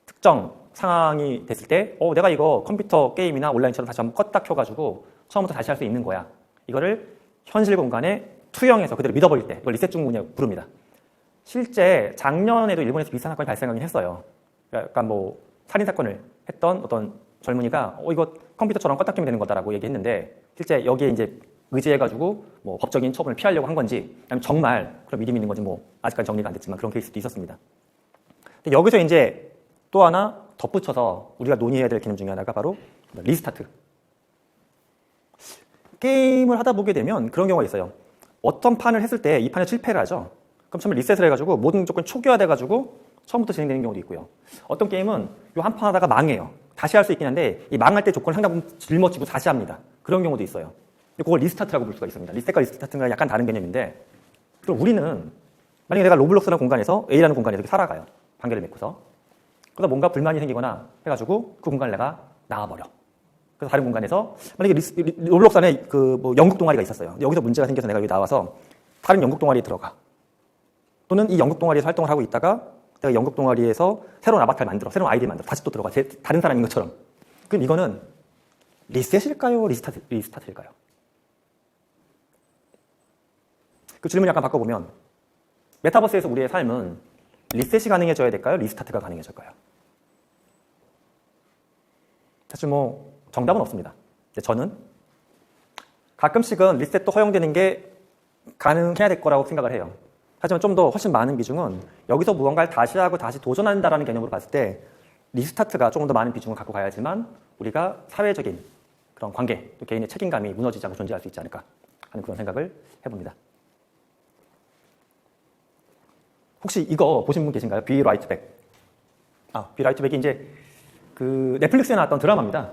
Speaker 1: 특정 상황이 됐을 때 내가 이거 컴퓨터 게임이나 온라인처럼 다시 한번 껐다 켜가지고 처음부터 다시 할 수 있는 거야. 이거를 현실 공간에 투영해서 그대로 믿어버릴 때 이걸 리셋 증후군이라고 부릅니다. 실제 작년에도 일본에서 비슷한 사건이 발생하긴 했어요. 약간 뭐 살인사건을 했던 어떤 젊은이가 이거 컴퓨터처럼 껐다 켜면 되는 거다라고 얘기했는데 실제 여기에 이제 의지해가지고 뭐 법적인 처분을 피하려고 한 건지 아니면 정말 그런 믿음이 있는 건지 뭐 아직까지 정리가 안 됐지만 그런 케이스도 있었습니다. 근데 여기서 이제 또 하나 덧붙여서 우리가 논의해야 될 개념 중에 하나가 바로 리스타트. 게임을 하다 보게 되면 그런 경우가 있어요. 어떤 판을 했을 때 이 판에 실패를 하죠. 그럼 처음에 리셋을 해가지고 모든 조건이 초기화돼가지고 처음부터 진행되는 경우도 있고요. 어떤 게임은 요 한 판 하다가 망해요. 다시 할 수 있긴 한데 이 망할 때 조건을 상당 부분 짊어지고 다시 합니다. 그런 경우도 있어요. 그걸 리스타트라고 볼 수가 있습니다. 리셋과 리스타트가 약간 다른 개념인데 그럼 우리는 만약에 내가 로블록스라는 공간에서 A라는 공간에서 이렇게 살아가요. 관계를 맺고서. 그러다 뭔가 불만이 생기거나 해가지고 그 공간을 내가 나와버려. 그래서 다른 공간에서 만약에 로블록스 안에 그 뭐 연극 동아리가 있었어요. 여기서 문제가 생겨서 내가 여기 나와서 다른 연극 동아리에 들어가. 또는 이 연극 동아리에서 활동을 하고 있다가 내가 연극 동아리에서 새로운 아바타를 만들어, 새로운 아이디를 만들어, 다시 또 들어가. 다른 사람인 것처럼. 그럼 이거는 리셋일까요? 리스타트일까요? 그 질문 약간 바꿔보면 메타버스에서 우리의 삶은 리셋이 가능해져야 될까요? 리스타트가 가능해질까요? 사실 뭐 정답은 없습니다. 저는 가끔씩은 리셋도 허용되는 게 가능해야 될 거라고 생각을 해요. 하지만 좀 더 훨씬 많은 비중은 여기서 무언가를 다시 하고 다시 도전한다라는 개념으로 봤을 때 리스타트가 조금 더 많은 비중을 갖고 가야지만 우리가 사회적인 그런 관계, 또 개인의 책임감이 무너지지 않고 존재할 수 있지 않을까 하는 그런 생각을 해봅니다. 혹시 이거 보신 분 계신가요? 비 라이트백. 비 라이트백이 이제 그 넷플릭스에 나왔던 드라마입니다.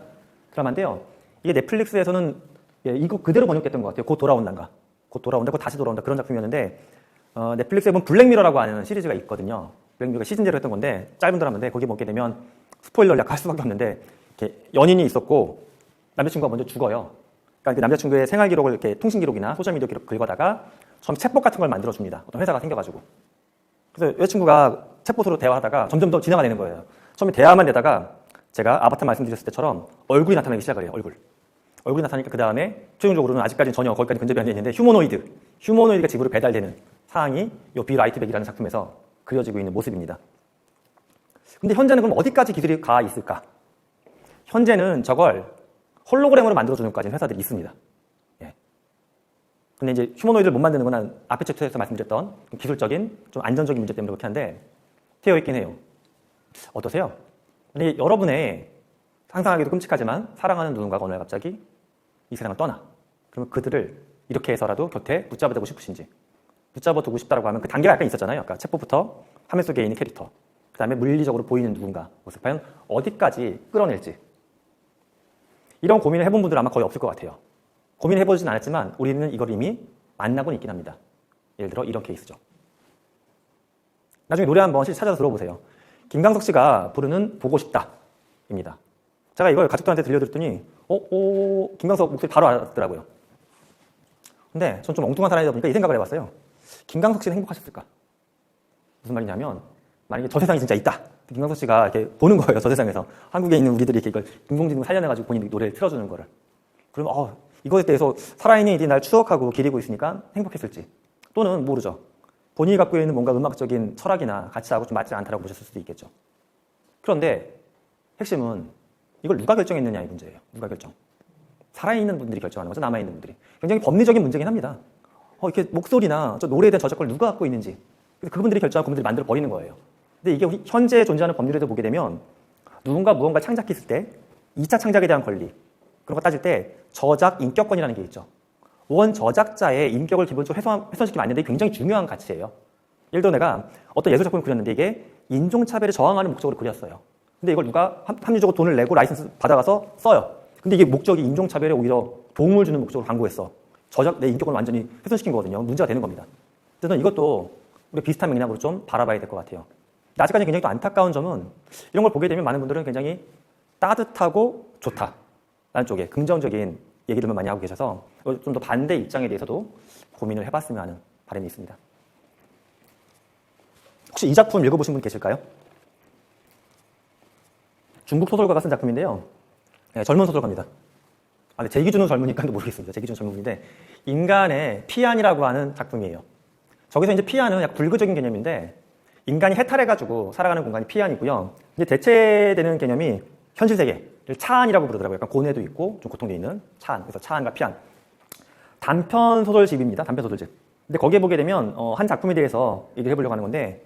Speaker 1: 드라마인데요. 이게 넷플릭스에서는 이거 그대로 번역됐던 것 같아요. 곧 돌아온단가. 곧 돌아온다, 곧 다시 돌아온다. 그런 작품이었는데 넷플릭스에 보면 블랙미러라고 하는 시리즈가 있거든요. 블랙미러가 시즌제로 했던 건데 짧은 드라마인데 거기 보게 되면 스포일러를 약간 할 수밖에 없는데 이렇게 연인이 있었고 남자친구가 먼저 죽어요. 그러니까 그 남자친구의 생활 기록을 이렇게 통신 기록이나 소셜 미디어 기록 긁어다가 처음 챗봇 같은 걸 만들어 줍니다. 어떤 회사가 생겨가지고. 그래서 여자친구가 챗봇으로 대화하다가 점점 더 진화가 되는 거예요. 처음에 대화만 되다가 제가 아바타 말씀드렸을 때처럼 얼굴이 나타나기 시작을 해요. 얼굴이 나타나니까 그 다음에 최종적으로는 아직까지는 전혀 거기까지 근접이 안 돼 있는데 휴머노이드가 집으로 배달되는 상황이 이 비 라이트백이라는 작품에서 그려지고 있는 모습입니다. 근데 현재는 그럼 어디까지 기술이 가 있을까? 현재는 저걸 홀로그램으로 만들어주는 것까지는 회사들이 있습니다. 예. 근데 이제 휴머노이드를 못 만드는 건 앞에 챕터에서 말씀드렸던 기술적인 좀 안전적인 문제 때문에 그렇게 한데 되어 있긴 해요. 어떠세요? 근데 여러분의 상상하기도 끔찍하지만 사랑하는 누군가가 어느 날 갑자기 이 세상을 떠나. 그러면 그들을 이렇게 해서라도 곁에 붙잡아두고 싶으신지. 붙잡아두고 싶다라고 하면 그 단계가 약간 있었잖아요. 아까 챗봇부터 화면 속에 있는 캐릭터. 그 다음에 물리적으로 보이는 누군가 모습. 과연 어디까지 끌어낼지. 이런 고민을 해본 분들은 아마 거의 없을 것 같아요. 고민을 해보진 않았지만 우리는 이걸 이미 만나고는 있긴 합니다. 예를 들어 이런 케이스죠. 나중에 노래 한 번씩 찾아서 들어보세요. 김광석 씨가 부르는 보고 싶다 입니다. 제가 이걸 가족들한테 들려드렸더니 김광석 목소리 바로 알아듣더라고요. 근데 전 좀 엉뚱한 사람이다 보니까 이 생각을 해봤어요. 김광석 씨는 행복하셨을까? 무슨 말이냐면 만약에 저 세상이 진짜 있다. 김광석 씨가 이렇게 보는 거예요. 저 세상에서. 한국에 있는 우리들이 이렇게 이걸 인공지능을 살려내가지고 본인이 노래를 틀어주는 거를. 그러면 이거에 대해서 살아있는 일이 날 추억하고 기리고 있으니까 행복했을지. 또는 모르죠. 본인이 갖고 있는 뭔가 음악적인 철학이나 가치하고 좀 맞지 않다라고 보셨을 수도 있겠죠. 그런데 핵심은 이걸 누가 결정했느냐의 문제예요. 누가 결정. 살아있는 분들이 결정하는 거죠. 남아있는 분들이. 굉장히 법리적인 문제긴 합니다. 이렇게 목소리나 저 노래에 대한 저작권을 누가 갖고 있는지. 그분들이 결정하고 그분들이 만들어 버리는 거예요. 근데 이게 현재 존재하는 법률에서 보게 되면 누군가 무언가를 창작했을 때 2차 창작에 대한 권리 그런 거 따질 때 저작 인격권이라는 게 있죠. 원 저작자의 인격을 기본적으로 훼손시키면 안 되는데 굉장히 중요한 가치예요. 예를 들어 내가 어떤 예술작품을 그렸는데 이게 인종차별에 저항하는 목적으로 그렸어요. 근데 이걸 누가 합리적으로 돈을 내고 라이선스 받아가서 써요. 근데 이게 목적이 인종차별에 오히려 도움을 주는 목적으로 광고했어. 내 인격을 완전히 훼손시킨 거거든요. 문제가 되는 겁니다. 그래서 이것도 우리 비슷한 맥락으로 좀 바라봐야 될 것 같아요. 근데 아직까지 굉장히 또 안타까운 점은 이런 걸 보게 되면 많은 분들은 굉장히 따뜻하고 좋다라는 쪽에 긍정적인 얘기들만 많이 하고 계셔서 좀 더 반대 입장에 대해서도 고민을 해봤으면 하는 바람이 있습니다. 혹시 이 작품 읽어보신 분 계실까요? 중국 소설가가 쓴 작품인데요. 네, 젊은 소설가입니다. 근데 제 기준은 젊으니까 모르겠습니다. 제 기준 젊은인데 인간의 피안이라고 하는 작품이에요. 저기서 이제 피안은 약간 불교적인 개념인데 인간이 해탈해가지고 살아가는 공간이 피안이고요. 이제 대체되는 개념이 현실 세계를 차안이라고 부르더라고요. 약간 고뇌도 있고 좀 고통도 있는 차안. 그래서 차안과 피안. 단편 소설집입니다. 단편 소설집. 근데 거기에 보게 되면 한 작품에 대해서 얘기를 해보려고 하는 건데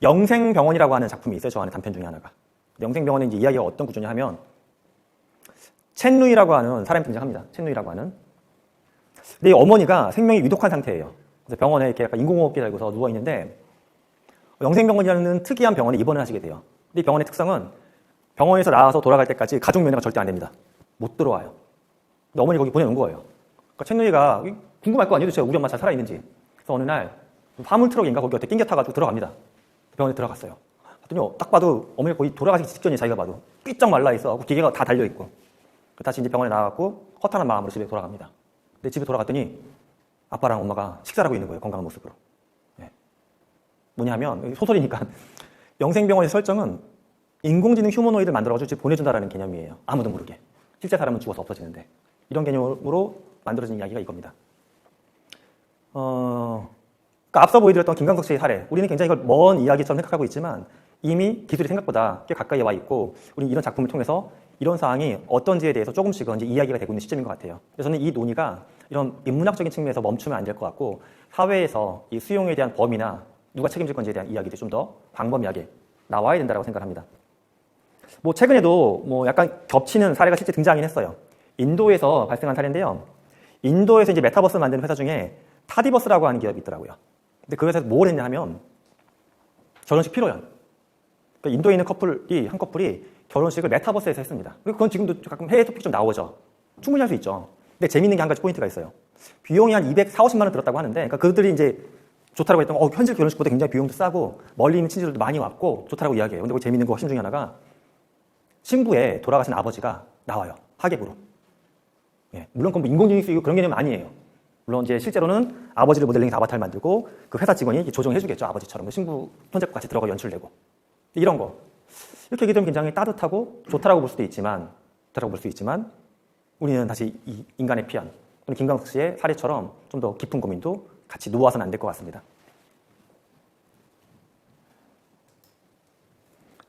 Speaker 1: 영생병원이라고 하는 작품이 있어요. 저 안에 단편 중에 하나가. 영생병원의 이제 이야기가 어떤 구조냐 하면 첸루이라고 하는 사람이 등장합니다. 첸루이라고 하는. 근데 이 어머니가 생명이 위독한 상태예요. 그래서 병원에 이렇게 약간 인공호흡기 달고서 누워있는데 영생병원이라는 특이한 병원에 입원을 하시게 돼요. 근데 이 병원의 특성은 병원에서 나와서 돌아갈 때까지 가족 면회가 절대 안 됩니다. 못 들어와요. 근데 어머니 거기 보내놓은 거예요. 그러니까 첸루이가 궁금할 거 아니에요. 우리 엄마 잘 살아있는지. 그래서 어느 날 화물 트럭인가 거기 어떻게 낑겨 타가지고 들어갑니다. 병원에 들어갔어요. 봤더니 딱 봐도 어머니가 거의 돌아가기 직전이에요. 자기가 봐도 삐쩍 말라있어. 기계가 다 달려있고. 다시 이제 병원에 나가고 허탈한 마음으로 집에 돌아갑니다. 근데 집에 돌아갔더니 아빠랑 엄마가 식사를 하고 있는 거예요. 건강한 모습으로. 네. 뭐냐면 소설이니까 영생병원의 설정은 인공지능 휴머노이드를 만들어가지고 집에 보내준다라는 개념이에요. 아무도 모르게. 실제 사람은 죽어서 없어지는데. 이런 개념으로 만들어진 이야기가 이겁니다. 그러니까 앞서 보여드렸던 김광석 씨의 사례. 우리는 굉장히 이걸 먼 이야기처럼 생각하고 있지만 이미 기술이 생각보다 꽤 가까이에 와 있고 우리는 이런 작품을 통해서 이런 사항이 어떤지에 대해서 조금씩은 이제 이야기가 되고 있는 시점인 것 같아요. 그래서 저는 이 논의가 이런 인문학적인 측면에서 멈추면 안 될 것 같고 사회에서 이 수용에 대한 범위나 누가 책임질 건지에 대한 이야기들이 좀 더 광범위하게 나와야 된다고 생각합니다. 뭐 최근에도 뭐 약간 겹치는 사례가 실제 등장하긴 했어요. 인도에서 발생한 사례인데요. 인도에서 이제 메타버스 만드는 회사 중에 타디버스라고 하는 기업이 있더라고요. 근데 그 회사에서 뭘 했냐 하면 결혼식 피로연. 그러니까 인도에 있는 한 커플이 결혼식을 메타버스에서 했습니다. 그건 지금도 가끔 해외 토픽 좀 나오죠. 충분히 할 수 있죠. 근데 재밌는 게 한 가지 포인트가 있어요. 비용이 한 240, 50만 원 들었다고 하는데, 그러니까 그들이 이제 좋다라고 했던 현실 결혼식보다 굉장히 비용도 싸고 멀리 있는 친구들도 많이 왔고 좋다라고 이야기해요. 근데 그 재밌는 거 핵심 중에 하나가 신부의 돌아가신 아버지가 나와요. 하객으로. 예, 물론 그건 뭐 인공지능이 쓰이고 그런 개념은 아니에요. 물론 이제 실제로는 아버지를 모델링해서 아바타를 만들고 그 회사 직원이 조정해주겠죠. 아버지처럼 신부 손잡고 같이 들어가 연출내고 이런 거. 이렇게 얘기 되면 굉장히 따뜻하고 좋다라고 볼 수도 있지만 우리는 다시 이 인간의 피안 또는 김광석 씨의 사례처럼 좀 더 깊은 고민도 같이 놓아서는 안 될 것 같습니다.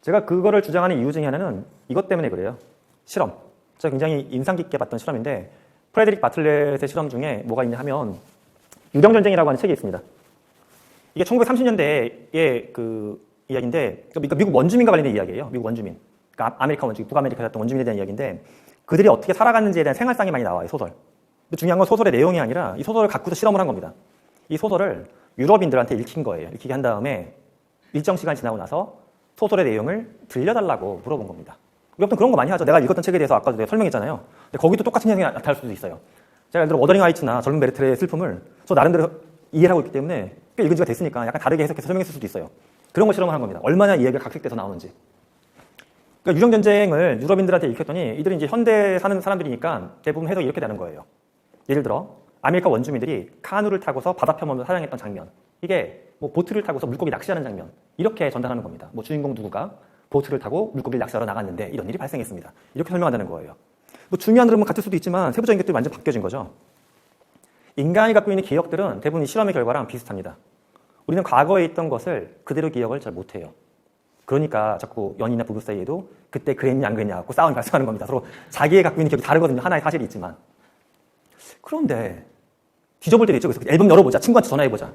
Speaker 1: 제가 그거를 주장하는 이유 중에 하나는 이것 때문에 그래요. 실험. 제가 굉장히 인상 깊게 봤던 실험인데 프레드릭 바틀렛의 실험 중에 뭐가 있냐 하면 유령전쟁이라고 하는 책이 있습니다. 이게 1930년대의 그 이야기인데 그러니까 미국 원주민과 관련된 이야기예요. 미국 원주민. 그러니까 아메리카 원주민, 북아메리카에 살았던 원주민에 대한 이야기인데 그들이 어떻게 살아갔는지에 대한 생활상이 많이 나와요. 소설. 근데 중요한 건 소설의 내용이 아니라 이 소설을 갖고서 실험을 한 겁니다. 이 소설을 유럽인들한테 읽힌 거예요. 읽히게 한 다음에 일정 시간이 지나고 나서 소설의 내용을 들려달라고 물어본 겁니다. 우리 보통 그런 거 많이 하죠. 내가 읽었던 책에 대해서 아까도 내가 설명했잖아요. 근데 거기도 똑같은 현상이 나타날 수도 있어요. 제가 예를 들어 워더링 하이츠나 젊은 베르텔의 슬픔을 저 나름대로 이해를 하고 있기 때문에 꽤 읽은 지가 됐으니까 약간 다르게 해석해서 설명했을 수도 있어요. 그런 거 실험을 한 겁니다. 얼마나 이야기가 각색돼서 나오는지. 그러니까 유령전쟁을 유럽인들한테 읽혔더니 이들이 이제 현대에 사는 사람들이니까 대부분 해석이 이렇게 되는 거예요. 예를 들어 아메리카 원주민들이 카누를 타고서 바다 표면을 사냥했던 장면. 이게 뭐 보트를 타고서 물고기 낚시하는 장면. 이렇게 전달하는 겁니다. 뭐 주인공 누구가 보트를 타고 물고기를 낚시하러 나갔는데 이런 일이 발생했습니다. 이렇게 설명한다는 거예요. 뭐 중요한 흐름은 같을 수도 있지만 세부적인 것들이 완전 바뀌어진 거죠. 인간이 갖고 있는 기억들은 대부분 이 실험의 결과랑 비슷합니다. 우리는 과거에 있던 것을 그대로 기억을 잘 못해요. 그러니까 자꾸 연인이나 부부 사이에도 그때 그랬냐 안 그랬냐 하고 싸움이 발생하는 겁니다. 서로 자기의 갖고 있는 기억이 다르거든요. 하나의 사실이 있지만. 그런데 뒤져볼 때도 있죠. 그래서 앨범 열어보자. 친구한테 전화해보자.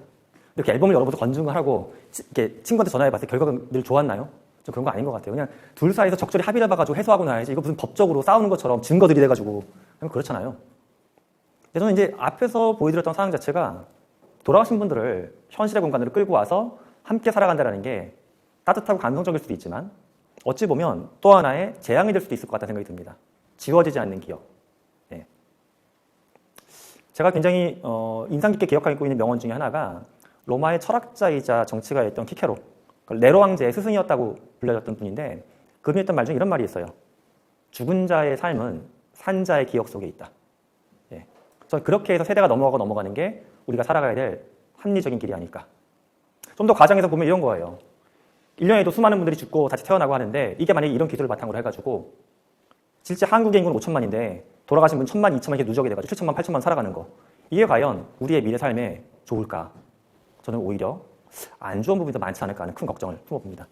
Speaker 1: 이렇게 앨범을 열어보자 건중을 하고 이렇게 친구한테 전화해봤을 때 결과가 늘 좋았나요? 좀 그런 거 아닌 것 같아요. 그냥 둘 사이에서 적절히 합의를 해봐가지고 해소하고 나야지. 이거 무슨 법적으로 싸우는 것처럼 증거들이 돼가지고 그렇잖아요. 근데 저는 이제 앞에서 보여드렸던 상황 자체가 돌아가신 분들을 현실의 공간으로 끌고 와서 함께 살아간다는 게 따뜻하고 감성적일 수도 있지만 어찌 보면 또 하나의 재앙이 될 수도 있을 것 같다는 생각이 듭니다. 지워지지 않는 기억. 네. 제가 굉장히 인상 깊게 기억하고 있는 명언 중에 하나가 로마의 철학자이자 정치가였던 키케로, 네로 왕제의 스승이었다고 불려졌던 분인데 그분이 했던 말 중에 이런 말이 있어요. 죽은 자의 삶은 산 자의 기억 속에 있다. 네. 저는 그렇게 해서 세대가 넘어가는 게 우리가 살아가야 될 합리적인 길이 아닐까. 좀 더 과정에서 보면 이런 거예요. 1년에도 수많은 분들이 죽고 다시 태어나고 하는데 이게 만약에 이런 기술을 바탕으로 해가지고 실제 한국의 인구는 5천만인데 돌아가신 분 1000만, 2000만 이렇게 누적이 돼가지고 7천만, 8천만 살아가는 거. 이게 과연 우리의 미래 삶에 좋을까? 저는 오히려 안 좋은 부분이 더 많지 않을까 하는 큰 걱정을 품어봅니다.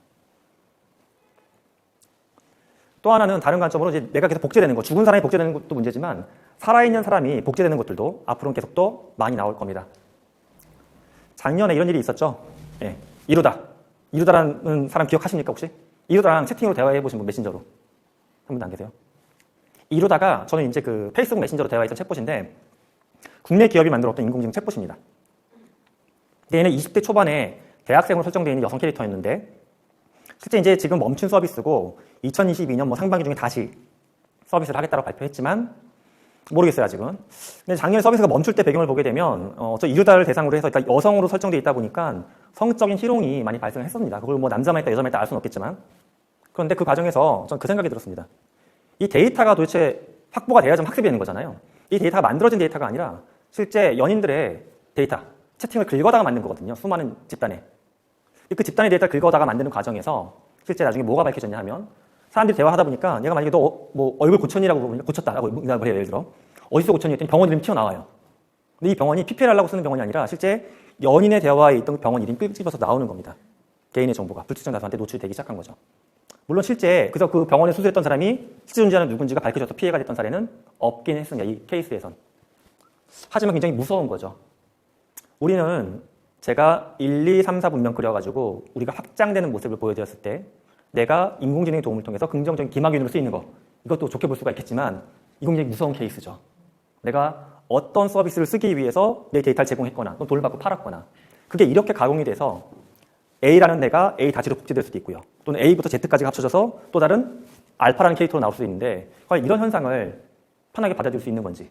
Speaker 1: 또 하나는 다른 관점으로 이제 내가 계속 복제되는 거, 죽은 사람이 복제되는 것도 문제지만 살아있는 사람이 복제되는 것들도 앞으로는 계속 또 많이 나올 겁니다. 작년에 이런 일이 있었죠. 예, 이루다라는 사람 기억하십니까 혹시? 이루다랑 채팅으로 대화해보신 분 메신저로 한 분도 안 계세요? 이루다가 저는 이제 그 페이스북 메신저로 대화했던 챗봇인데 국내 기업이 만들었던 인공지능 챗봇입니다. 얘는 20대 초반에 대학생으로 설정되어 있는 여성 캐릭터였는데 실제 이제 지금 멈춘 서비스고 2022년 뭐 상반기 중에 다시 서비스를 하겠다고 발표했지만 모르겠어요 아직은. 근데 작년에 서비스가 멈출 때 배경을 보게 되면 저 이루다를 대상으로 해서 그러니까 여성으로 설정되어 있다 보니까 성적인 희롱이 많이 발생을 했습니다. 그걸 뭐 남자만 했다 여자만 했다 알 수는 없겠지만 그런데 그 과정에서 전 그 생각이 들었습니다. 이 데이터가 도대체 확보가 돼야 좀 학습이 되는 거잖아요. 이 데이터가 만들어진 데이터가 아니라 실제 연인들의 데이터, 채팅을 긁어다가 만든 거거든요. 수많은 집단에. 그 집단의 데이터를 긁어다가 만드는 과정에서 실제 나중에 뭐가 밝혀졌냐 하면 사람들이 대화하다 보니까 얘가 만약에 너 뭐 얼굴 고쳤니라고 물으면 고쳤다라고 응답을 해요. 예를 들어. 어디서 고쳤니 했더니 병원 이름이 튀어나와요. 근데 이 병원이 PPL 하려고 쓰는 병원이 아니라 실제 연인의 대화에 있던 병원 이름이 끄집어서 나오는 겁니다. 개인의 정보가 불특정 다수한테 노출되기 시작한 거죠. 물론 실제 그래서 그 병원에 수술했던 사람이 실제 존재하는 누군지가 밝혀져서 피해가 됐던 사례는 없긴 했습니다. 이 케이스에선. 하지만 굉장히 무서운 거죠. 우리는 제가 1, 2, 3, 4 분명 그려가지고 우리가 확장되는 모습을 보여드렸을 때 내가 인공지능의 도움을 통해서 긍정적인 기막균으로 쓰이는 거 이것도 좋게 볼 수가 있겠지만 이건 굉장히 무서운 케이스죠. 내가 어떤 서비스를 쓰기 위해서 내 데이터를 제공했거나 또 돈을 받고 팔았거나 그게 이렇게 가공이 돼서 A라는 내가 A 다시로 복제될 수도 있고요. 또는 A부터 Z까지 합쳐져서 또 다른 알파라는 캐릭터로 나올 수도 있는데 과연 이런 현상을 편하게 받아들일 수 있는 건지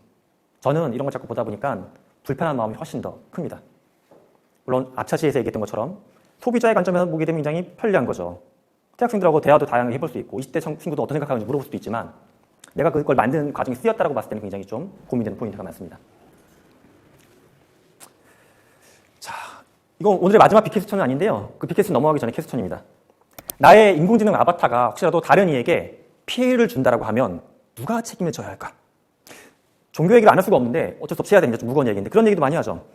Speaker 1: 저는 이런 걸 자꾸 보다 보니까 불편한 마음이 훨씬 더 큽니다. 물론 앞차시에서 얘기했던 것처럼 소비자의 관점에서 보게 되면 굉장히 편리한 거죠. 대학생들하고 대화도 다양하게 해볼 수 있고 20대 친구도 어떤 생각하는지 물어볼 수도 있지만 내가 그걸 만드는 과정이 쓰였다고 봤을 때는 굉장히 좀 고민되는 포인트가 많습니다. 자, 이건 오늘의 마지막 빅캐스천은 아닌데요. 그 빅캐스천 넘어가기 전에 캐스천입니다. 나의 인공지능 아바타가 혹시라도 다른 이에게 피해를 준다라고 하면 누가 책임을 져야 할까? 종교 얘기를 안 할 수가 없는데 어쩔 수 없이 해야 됩니다. 좀 무거운 얘기인데 그런 얘기도 많이 하죠.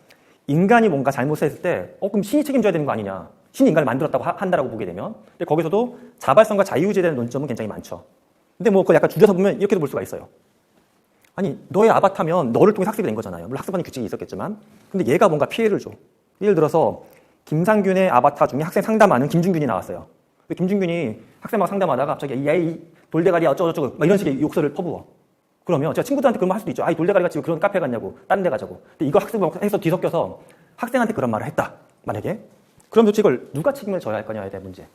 Speaker 1: 인간이 뭔가 잘못을 했을 때 그럼 신이 책임져야 되는 거 아니냐. 신이 인간을 만들었다고 한다라고 보게 되면 근데 거기서도 자발성과 자유의지에 대한 논점은 굉장히 많죠. 근데 뭐 그걸 약간 줄여서 보면 이렇게도 볼 수가 있어요. 아니 너의 아바타면 너를 통해 학습이 된 거잖아요. 물론 학습하는 규칙이 있었겠지만 근데 얘가 뭔가 피해를 줘. 예를 들어서 김상균의 아바타 중에 학생 상담하는 김준균이 나왔어요. 김준균이 학생하고 상담하다가 갑자기 야 이 돌대가리 어쩌고저쩌고 막 이런 식의 욕설을 퍼부어. 그러면 제가 친구들한테 그런 말 할 수도 있죠. 아, 이 돌대가리가 지금 그런 카페 갔냐고 다른 데 가자고. 근데 이거 학습해서 뒤섞여서 학생한테 그런 말을 했다. 만약에 그럼 도대체 이걸 누가 책임을 져야 할 거냐에 대한 문제.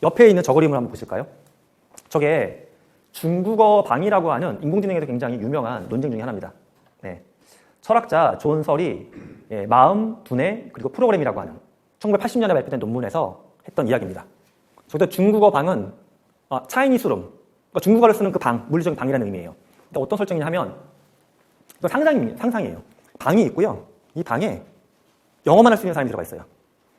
Speaker 1: 옆에 있는 저 그림을 한번 보실까요? 저게 중국어 방이라고 하는 인공지능에서 굉장히 유명한 논쟁 중에 하나입니다. 네. 철학자 존 설이 마음, 두뇌, 그리고 프로그램이라고 하는 1980년에 발표된 논문에서 했던 이야기입니다. 저기서 중국어 방은 차이니스룸, 그러니까 중국어를 쓰는 그 방, 물리적인 방이라는 의미예요. 근데 어떤 설정이냐 하면 이건 상상이에요. 방이 있고요. 이 방에 영어만 할 수 있는 사람이 들어가 있어요.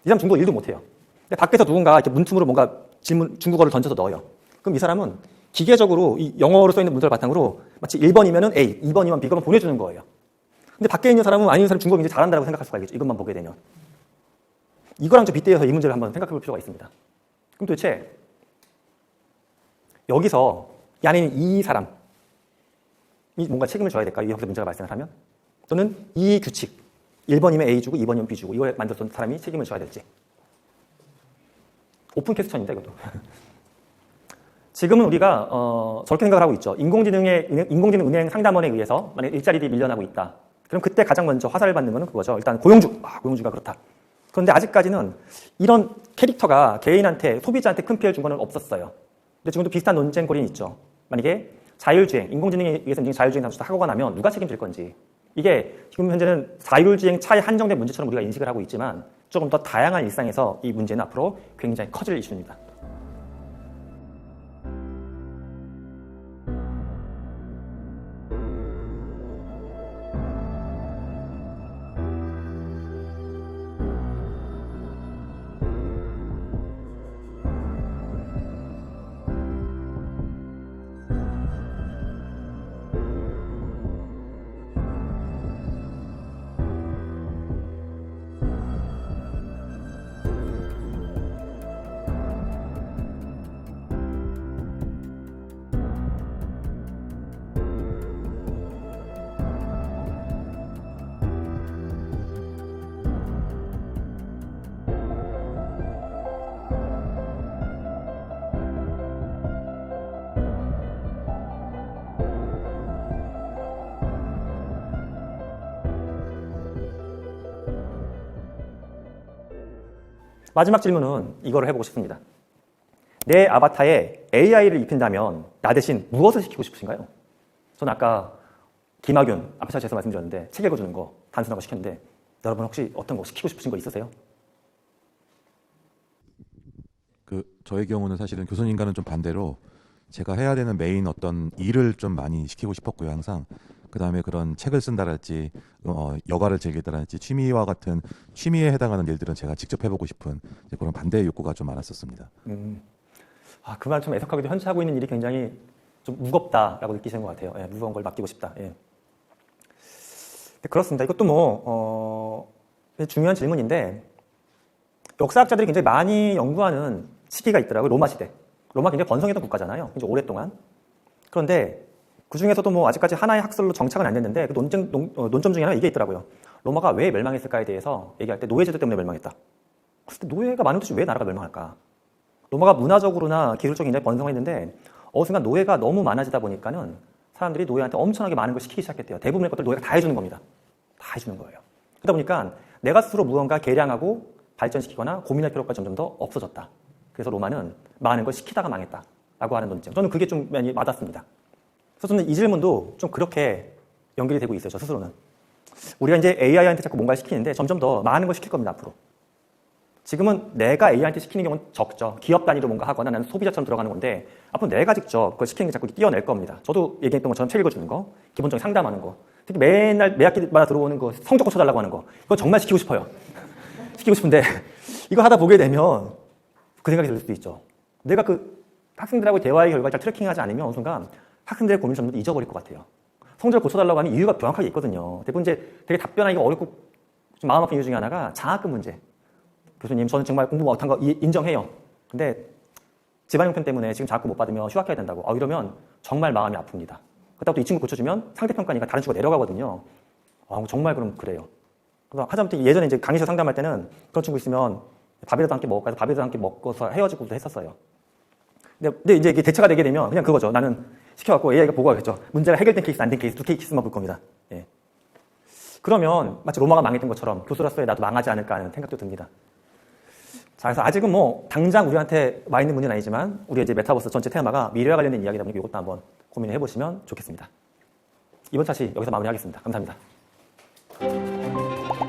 Speaker 1: 이 사람 중국어 일도 못해요. 근데 밖에서 누군가 이렇게 문틈으로 뭔가 질문, 중국어를 던져서 넣어요. 그럼 이 사람은 기계적으로 이 영어로 써있는 문서를 바탕으로 마치 1번이면 A, 2번이면 B거만 보내주는 거예요. 근데 밖에 있는 사람은 아닌 사람 중국어 굉장히 잘한다고 생각할 수가 있겠죠. 이것만 보게 되면. 이거랑 좀 빗대어서 이 문제를 한번 생각해 볼 필요가 있습니다. 그럼 도대체 여기서 이 안에 있는 이 사람이 뭔가 책임을 져야 될까요? 여기서 문제가 발생을 하면? 또는 이 규칙, 1번이면 A 주고 2번이면 B 주고 이걸 만들었던 사람이 책임을 져야 될지. 오픈 퀘스천인데 이것도. 지금은 우리가 저렇게 생각을 하고 있죠. 인공지능 은행 상담원에 의해서 만약 일자리들이 밀려나고 있다. 그럼 그때 가장 먼저 화살을 받는 거는 그거죠. 일단 고용주가 그렇다. 그런데 아직까지는 이런 캐릭터가 개인한테, 소비자한테 큰 피해를 준 건 없었어요. 근데 지금도 비슷한 논쟁거리는 있죠. 만약에 자율주행, 인공지능에 의해서 자율주행 사고가 나면 누가 책임질 건지. 이게 지금 현재는 자율주행 차에 한정된 문제처럼 우리가 인식을 하고 있지만 조금 더 다양한 일상에서 이 문제는 앞으로 굉장히 커질 이슈입니다. 마지막 질문은 이거를 해보고 싶습니다. 내 아바타에 AI를 입힌다면 나 대신 무엇을 시키고 싶으신가요? 저는 아까 김학윤 앞에 차에서 말씀드렸는데 책 읽어주는 거 단순하고 시켰는데 여러분 혹시 어떤 거 시키고 싶으신 거 있으세요?
Speaker 2: 저의 경우는 사실은 교수님과는 좀 반대로 제가 해야 되는 메인 어떤 일을 좀 많이 시키고 싶었고요, 항상. 그 다음에 그런 책을 쓴다랄지, 여가를 즐기다랄지, 취미와 같은 취미에 해당하는 일들은 제가 직접 해보고 싶은 그런 반대의 욕구가 좀 많았었습니다.
Speaker 1: 그 말 좀 애석하게도 현재 하고 있는 일이 굉장히 좀 무겁다라고 느끼시는 것 같아요. 예, 무거운 걸 맡기고 싶다. 예. 그렇습니다. 이것도 중요한 질문인데 역사학자들이 굉장히 많이 연구하는 시기가 있더라고요. 로마 시대. 로마 굉장히 번성했던 국가잖아요. 굉장히 오랫동안. 그런데 그 중에서도 아직까지 하나의 학설로 정착은 안 됐는데 그 논점 중에 하나가 이게 있더라고요. 로마가 왜 멸망했을까에 대해서 얘기할 때 노예제도 때문에 멸망했다. 그때 노예가 많은 도시 왜 나라가 멸망할까? 로마가 문화적으로나 기술적으로 굉장히 번성했는데 어느 순간 노예가 너무 많아지다 보니까는 사람들이 노예한테 엄청나게 많은 걸 시키기 시작했대요. 대부분의 것들 노예가 다 해주는 겁니다. 다 해주는 거예요. 그러다 보니까 내가 스스로 무언가 개량하고 발전시키거나 고민할 필요가 점점 더 없어졌다. 그래서 로마는 많은 걸 시키다가 망했다라고 하는 논점. 저는 그게 좀 많이 와닿습니다. 그래서 저는 이 질문도 좀 그렇게 연결이 되고 있어요. 저 스스로는. 우리가 이제 AI한테 자꾸 뭔가를 시키는데 점점 더 많은 걸 시킬 겁니다. 앞으로. 지금은 내가 AI한테 시키는 경우는 적죠. 기업 단위로 뭔가 하거나 나는 소비자처럼 들어가는 건데 앞으로 내가 직접 그걸 시키는 게 자꾸 뛰어낼 겁니다. 저도 얘기했던 것처럼 책 읽어주는 거, 기본적인 상담하는 거, 특히 맨날 매 학기마다 들어오는 거 성적 고쳐달라고 하는 거 이거 정말 시키고 싶어요. 시키고 싶은데 이거 하다 보게 되면 그 생각이 들 수도 있죠. 내가 그 학생들하고 대화의 결과를 잘 트래킹하지 않으면 어느 순간 학생들의 고민을 점점 잊어버릴 것 같아요. 성적을 고쳐달라고 하는 이유가 명확하게 있거든요. 대부분 이제 되게 답변하기가 어렵고 좀 마음 아픈 이유 중에 하나가 장학금 문제. 교수님, 저는 정말 공부 못한 거 인정해요. 근데 집안 형편 때문에 지금 장학금 못 받으면 휴학해야 된다고. 이러면 정말 마음이 아픕니다. 그렇다고 또 이 친구 고쳐주면 상대평가니까 다른 친구가 내려가거든요. 정말 그럼 그래요. 그래서 하다못해 예전에 이제 강의실 상담할 때는 그런 친구 있으면 밥이라도 함께 먹을까 해서 밥이라도 함께 먹어서 헤어지고도 했었어요. 근데 이제 이게 대처가 되게 되면 그냥 그거죠. 나는 시켜갖고 AI가 보고 하겠죠. 문제가 해결된 케이스, 안 된 케이스, 두 케이스만 볼 겁니다. 예. 그러면 마치 로마가 망했던 것처럼 교수로서의 나도 망하지 않을까 하는 생각도 듭니다. 자, 그래서 아직은 당장 우리한테 와 있는 문제는 아니지만 우리 이제 메타버스 전체 테마가 미래와 관련된 이야기다 보니까 이것도 한번 고민해 보시면 좋겠습니다. 이번 차시 여기서 마무리하겠습니다. 감사합니다.